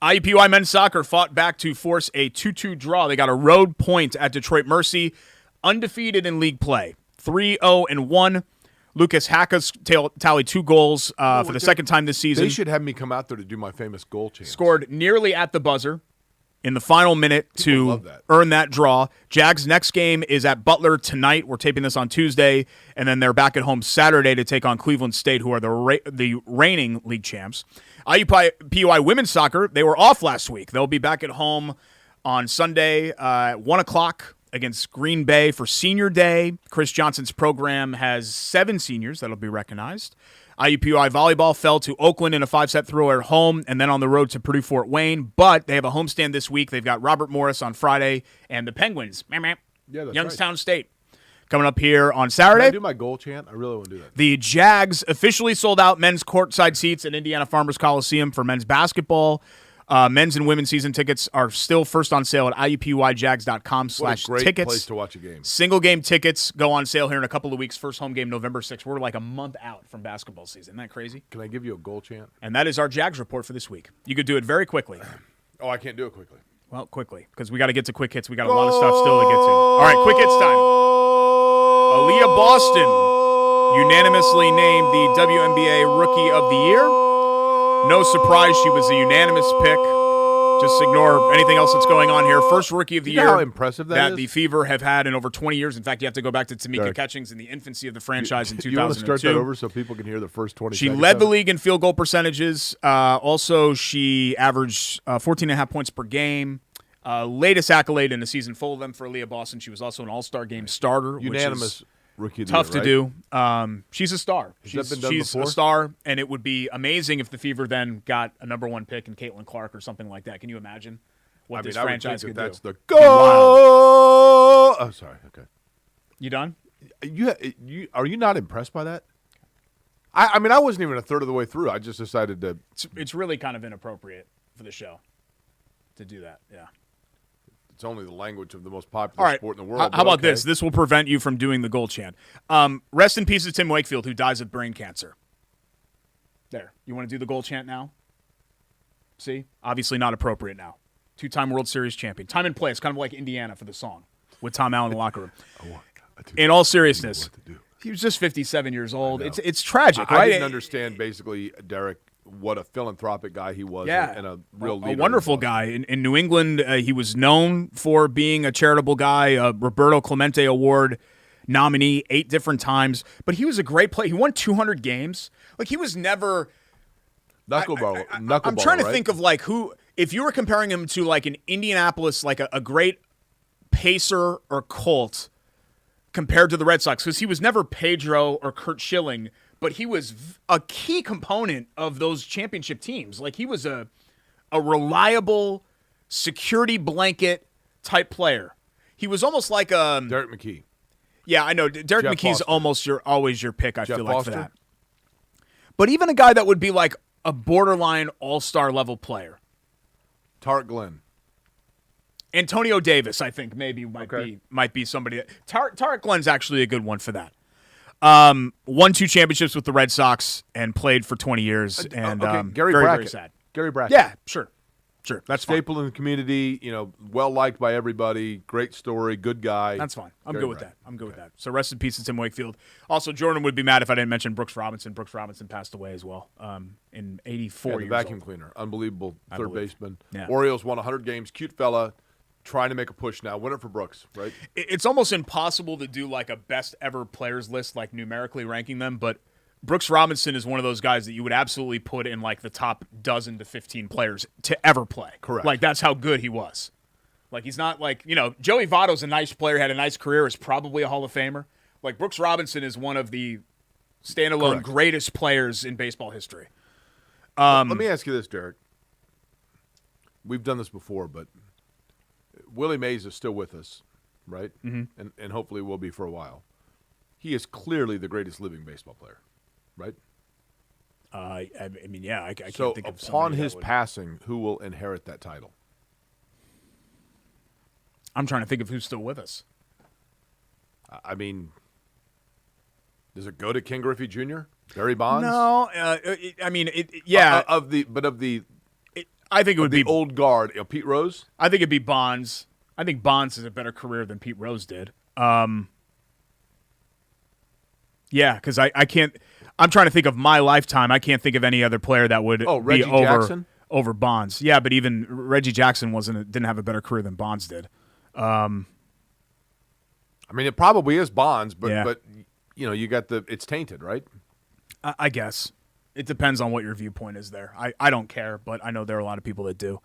IUPUI men's soccer fought back to force a 2-2 draw. They got a road point at Detroit Mercy, undefeated in league play, 3-0-1. Lucas Hackas tallied 2 goals for the second time this season. They should have me come out there to do my famous goal chant. Scored nearly at the buzzer in the final minute to earn that draw. Jags' next game is at Butler tonight. We're taping this on Tuesday, and then they're back at home Saturday to take on Cleveland State, who are the reigning league champs. IUPUI women's soccer, they were off last week. They'll be back at home on Sunday at 1 o'clock against Green Bay for Senior Day. Chris Johnson's program has 7 seniors that'll be recognized. IUPUI volleyball fell to Oakland in a 5-set thriller at home and then on the road to Purdue Fort Wayne, but they have a homestand this week. They've got Robert Morris on Friday and the Penguins, Youngstown State, coming up here on Saturday. Can I do my goal chant? I really want to do that. The Jags officially sold out men's courtside seats at Indiana Farmers Coliseum for men's basketball. Men's and women's season tickets are still first on sale at IUPUIJags.com/tickets. What a great place to watch a game. Single game tickets go on sale here in a couple of weeks. First home game November 6th. We're like a month out from basketball season. Isn't that crazy? Can I give you a goal chant? And that is our Jags report for this week. You could do it very quickly. Oh, I can't do it quickly. Well, quickly, because we got to get to quick hits. We got a lot of stuff still to get to. All right, quick hits time. Aaliyah Boston, unanimously named the WNBA Rookie of the Year. No surprise, she was a unanimous pick. Just ignore anything else that's going on here. First Rookie of the Year how impressive that is? the Fever have had in over 20 years. In fact, you have to go back to Tamika Catchings in the infancy of the franchise in 2002. You want to start that over so people can hear the first 20 She seconds? led the league in field goal percentages. Also, she averaged 14.5 points per game. Latest accolade in the season full of them for Aaliyah Boston. She was also an All-Star game starter. Unanimous which is Rookie of the tough Year, to right? do. She's a star. Has that been done she's before? a star, and it would be amazing if the Fever then got a number 1 pick in Caitlin Clark or something like that. Can you imagine what this franchise could that's do? the goal. Oh, sorry. Okay. You done? You are you not impressed by that? I mean, I wasn't even a third of the way through. I just decided to. It's really kind of inappropriate for the show to do that. Yeah. It's only the language of the most popular sport in the world. How about this? This will prevent you from doing the goal chant. Rest in peace to Tim Wakefield, who dies of brain cancer. There. You want to do the goal chant now? See? Obviously not appropriate now. 2-time World Series champion. Time and place, kind of like Indiana for the song with Tom Allen in the locker room. In all seriousness, he was just 57 years old. It's tragic, right? I didn't understand, basically, Derek, what a philanthropic guy he was and a real leader. A wonderful guy. In New England, he was known for being a charitable guy, a Roberto Clemente Award nominee 8 different times. But he was a great player. He won 200 games. Like, he was never – I'm trying to think of, like, who – if you were comparing him to, like, an Indianapolis, like a great Pacer or Colt compared to the Red Sox, because he was never Pedro or Curt Schilling – but he was a key component of those championship teams. Like, he was a reliable security blanket type player. He was almost like a Derek McKee. Yeah, I know. Derek Jeff McKee's Foster. always your pick, I Jeff feel like, Foster. for that. But even a guy that would be like a borderline all-star level player. Tart Glenn. Antonio Davis, I think maybe might be somebody. Tarek Glenn's actually a good one for that. Won 2 championships with the Red Sox and played for 20 years. And Gary very, Brackett. very sad. Gary Brackett. Yeah, sure. That's fine. Staple in the community, well liked by everybody. Great story, good guy. That's fine. I'm Gary good with Brackett. that. I'm good with that. So rest in peace to Tim Wakefield. Also, Jordan would be mad if I didn't mention Brooks Robinson. Brooks Robinson passed away as well in 84 the years vacuum old. cleaner, unbelievable third baseman. Yeah. Orioles won 100 games. Cute fella, trying to make a push now. Win it for Brooks, right? It's almost impossible to do like a best ever players list, like numerically ranking them, but Brooks Robinson is one of those guys that you would absolutely put in like the top dozen to 15 players to ever play. Correct. Like that's how good he was. Like he's not like, Joey Votto's a nice player, had a nice career, is probably a Hall of Famer. Like Brooks Robinson is one of the standalone greatest players in baseball history. Let me ask you this, Derek. We've done this before, but Willie Mays is still with us, right? Mm-hmm. And hopefully will be for a while. He is clearly the greatest living baseball player. Right? I mean, yeah, I can't so think of upon his passing, who will inherit that title? I'm trying to think of who's still with us. I mean, does it go to Ken Griffey Jr., Barry Bonds? No, yeah. I think it would be the old guard, Pete Rose. I think it'd be Bonds. I think Bonds has a better career than Pete Rose did. Yeah, because I can't. I'm trying to think of my lifetime. I can't think of any other player that would Reggie be Jackson? over Bonds. Yeah, but even Reggie Jackson didn't have a better career than Bonds did. I mean, it probably is Bonds, but Yeah. but you got it's tainted, right? I guess it depends on what your viewpoint is there. I don't care, but I know there are a lot of people that do.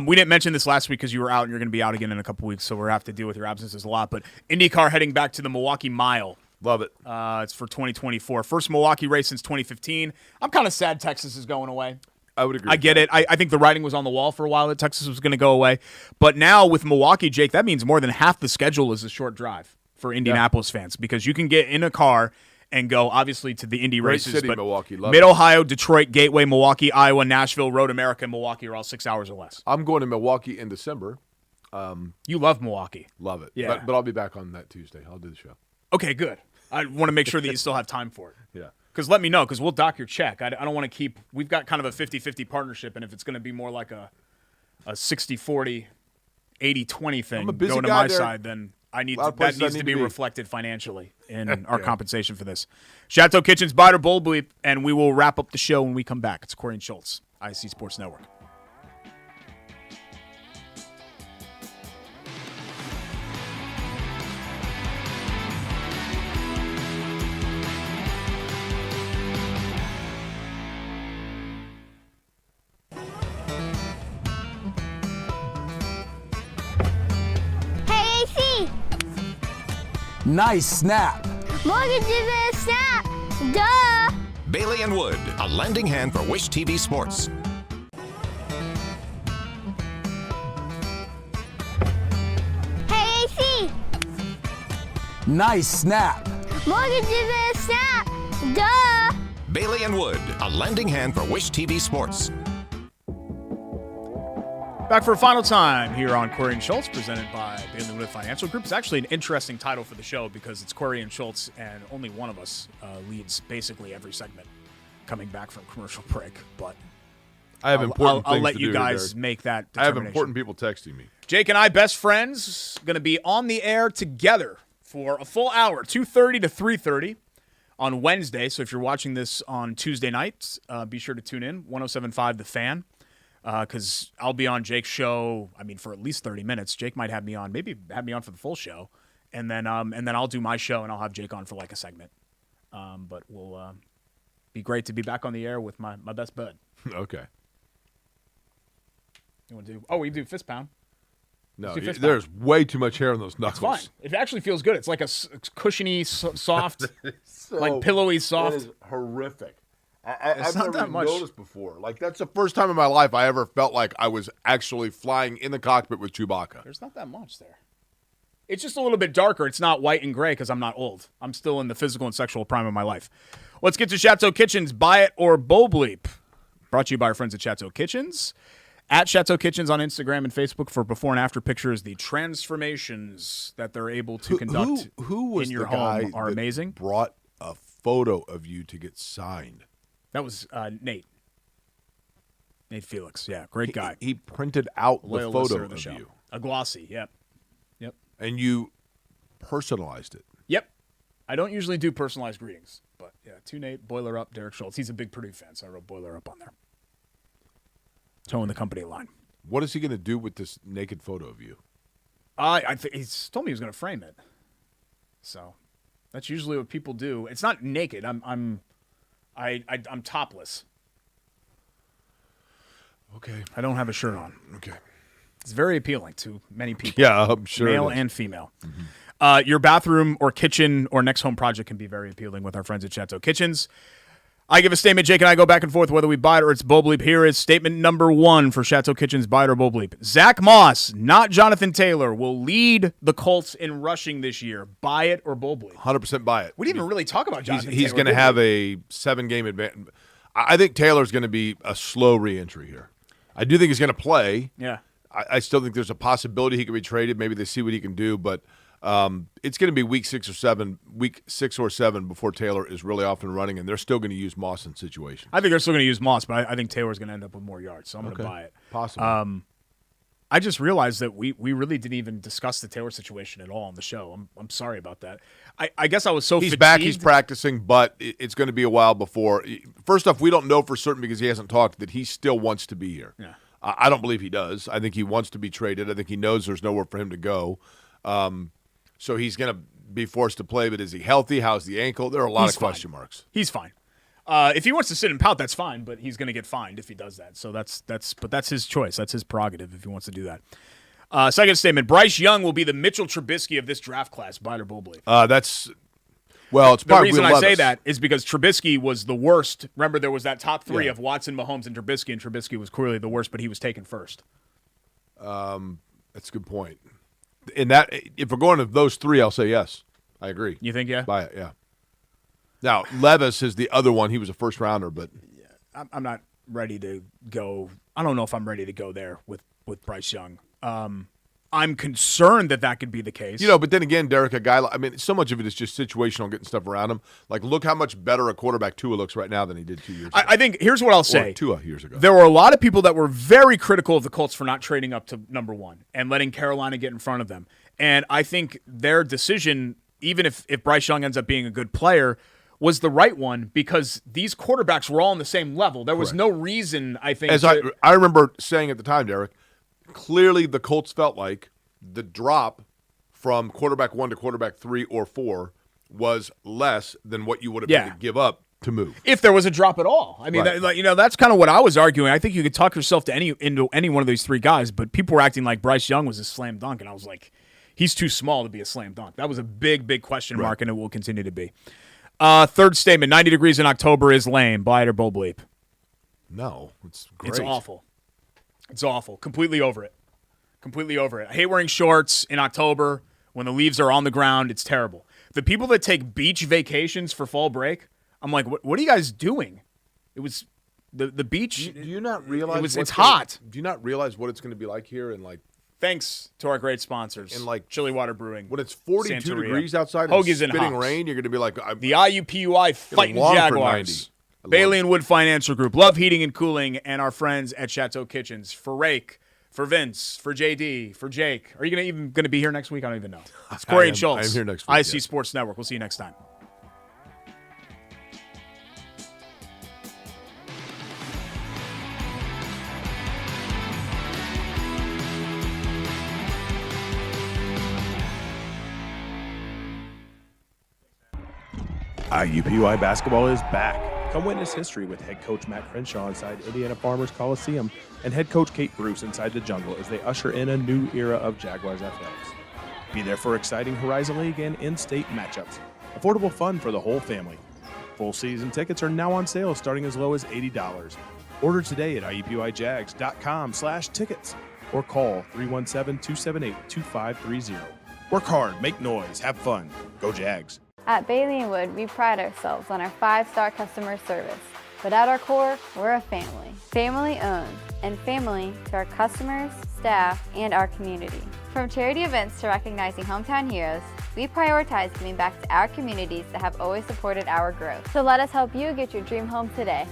We didn't mention this last week because you were out and you're going to be out again in a couple weeks, so we'll have to deal with your absences a lot. But IndyCar heading back to the Milwaukee Mile. Love it. It's for 2024. First Milwaukee race since 2015. I'm kind of sad Texas is going away. I would agree. I get it. I think the writing was on the wall for a while that Texas was going to go away. But now with Milwaukee, Jake, that means more than half the schedule is a short drive for Indianapolis fans because you can get in a car and go, obviously, to the Indy Great races. city, but Milwaukee. Love Mid-Ohio, Detroit, Gateway, Milwaukee, Iowa, Nashville, Road America, and Milwaukee are all 6 hours or less. I'm going to Milwaukee in December. You love Milwaukee. Love it. Yeah. But I'll be back on that Tuesday. I'll do the show. Okay, good. I want to make sure that you still have time for it. Yeah. Because let me know, because we'll dock your check. I don't want to keep – we've got kind of a 50-50 partnership, and if it's going to be more like a 60-40, 80-20 thing I'm a busy going to guy my there. side, then that needs places to be reflected financially in our compensation for this. Chateau Kitchen's Biter Bowl Bleep, and we will wrap up the show when we come back. It's Corey and Schultz, ISC Sports Network. Hey, AC! Nice snap. Mortgages and a snap! Duh! Bailey and Wood, a lending hand for Wish TV Sports. Hey, AC! Nice snap. Mortgages and a snap! Duh! Bailey and Wood, a lending hand for Wish TV Sports. Back for a final time here on Corey and Schultz, presented by Bailey Wood Financial Group. It's actually an interesting title for the show because it's Corey and Schultz, and only one of us leads basically every segment coming back from commercial break. But I have important I'll things let to you do, guys Derek. make that I have determination. important people texting me. Jake and I, best friends, going to be on the air together for a full hour, 2:30 to 3:30 on Wednesday. So if you're watching this on Tuesday night, be sure to tune in, 107.5 The Fan. Because I'll be on Jake's show, for at least 30 minutes. Jake might have me on, maybe have me on for the full show. And then I'll do my show, and I'll have Jake on for like a segment. But we'll be great to be back on the air with my best bud. Okay. You want to do? Oh, we do fist pound. No, Let's do fist there's way too much hair on those It's knuckles. fine. It actually feels good. It's like a cushiony, soft, So- like pillowy soft. It is horrific. I've It's not never that even much. noticed before. Like, that's the first time in my life I ever felt like I was actually flying in the cockpit with Chewbacca. There's not that much there. It's just a little bit darker. It's not white and gray because I'm not old. I'm still in the physical and sexual prime of my life. Let's get to Chateau Kitchen's Buy It or Buble Bleep. Brought to you by our friends at Chateau Kitchen's. At Chateau Kitchens on Instagram and Facebook for before and after pictures. The transformations that they're able to conduct who was in your the guy home are that amazing. Brought a photo of you to get signed. That was Nate. Nate Felix. Yeah, great guy. He printed out Loyal the listener photo of the of show. you. A glossy, yep. And you personalized it. Yep. I don't usually do personalized greetings, but yeah, to Nate, Boiler Up, Derek Schultz. He's a big Purdue fan, so I wrote Boiler Up on there. Towing the company line. What is he going to do with this naked photo of you? I think he's told me he was going to frame it. So that's usually what people do. It's not naked. I'm topless. Okay. I don't have a shirt on. Okay. It's very appealing to many people. Yeah, I'm sure. Male and female. Mm-hmm. Your bathroom or kitchen or next home project can be very appealing with our friends at Chateau Kitchens. I give a statement. Jake and I go back and forth whether we buy it or it's Buble. Here is statement number 1 for Chateau Kitchens, buy it or Buble. Zach Moss, not Jonathan Taylor, will lead the Colts in rushing this year. Buy it or Buble. 100% buy it. We didn't even really talk about Jonathan Taylor. He's going to have a 7-game advantage. I think Taylor's going to be a slow re-entry here. I do think he's going to play. Yeah. I still think there's a possibility he could be traded. Maybe they see what he can do, but it's going to be week 6 or 7 before Taylor is really off and running, and they're still going to use Moss in situations. I think they're still going to use Moss, but I think Taylor's going to end up with more yards, so I'm going to buy it. Possible. I just realized that we really didn't even discuss the Taylor situation at all on the show. I'm sorry about that. I guess I was so He's fatigued. back, he's practicing, but it's going to be a while before. First off, we don't know for certain because he hasn't talked that he still wants to be here. Yeah. I don't believe he does. I think he wants to be traded. I think he knows there's nowhere for him to go. So he's going to be forced to play, but is he healthy? How's the ankle? There are a lot of question marks. He's fine. If he wants to sit and pout, that's fine, but he's going to get fined if he does that. So that's his choice. That's his prerogative if he wants to do that. Second statement, Bryce Young will be the Mitchell Trubisky of this draft class, buy it or Buble. It's The probably reason I say Levis. that is because Trubisky was the worst. Remember, there was that top 3 of Watson, Mahomes, and Trubisky was clearly the worst, but he was taken first. That's a good point. In that, if we're going to those 3, I'll say yes. I agree. You think, yeah? Buy it, yeah. Now, Levis is the other one. He was a first rounder, but I'm not ready to go. I don't know if I'm ready to go there with Bryce Young. I'm concerned that could be the case. But then again, Derek, so much of it is just situational, getting stuff around him. Like, look how much better a quarterback Tua looks right now than he did 2 years ago. I think here's what I'll say. Or 2 years ago. There were a lot of people that were very critical of the Colts for not trading up to number 1 and letting Carolina get in front of them. And I think their decision, even if Bryce Young ends up being a good player, was the right one because these quarterbacks were all on the same level. There was no reason, I think. I remember saying at the time, Derek, clearly the Colts felt like the drop from quarterback 1 to quarterback 3 or 4 was less than what you would have had to give up to move. If there was a drop at all. I mean, that's kind of what I was arguing. I think you could talk yourself into any one of these 3 guys, but people were acting like Bryce Young was a slam dunk, and I was like, he's too small to be a slam dunk. That was a big, big question mark, and it will continue to be. Third statement, 90 degrees in October is lame. Buy it or Buble. No, it's great. It's awful. It's awful. Completely over it. I hate wearing shorts in October when the leaves are on the ground. It's terrible. The people that take beach vacations for fall break, I'm like, what are you guys doing? It was the beach. Do you not realize it's hot? Do you not realize what it's going to be like here in Thanks to our great sponsors, in Chili Water Brewing. When it's 42 Santeria, degrees outside Hoagies and and spitting Hops. rain, you're going to be like, The IUPUI Fighting long for Jaguars. 90. Bailey and Wood Financial Group, Love Heating and Cooling, and our friends at Chateau Kitchens. For Rake, for Vince, for JD, for Jake. Are you even going to be here next week? I don't even know. It's Corey and Schultz. I'm here next week. ISC Sports Network. We'll see you next time. IUPUI basketball is back. Come witness history with head coach Matt Crenshaw inside Indiana Farmers Coliseum and head coach Kate Bruce inside the Jungle as they usher in a new era of Jaguars athletics. Be there for exciting Horizon League and in-state matchups. Affordable fun for the whole family. Full season tickets are now on sale starting as low as $80. Order today at IUPUIJags.com/tickets or call 317-278-2530. Work hard, make noise, have fun. Go Jags. At Bailey & Wood, we pride ourselves on our 5-star customer service. But at our core, we're a family. Family owned and family to our customers, staff, and our community. From charity events to recognizing hometown heroes, we prioritize giving back to our communities that have always supported our growth. So let us help you get your dream home today.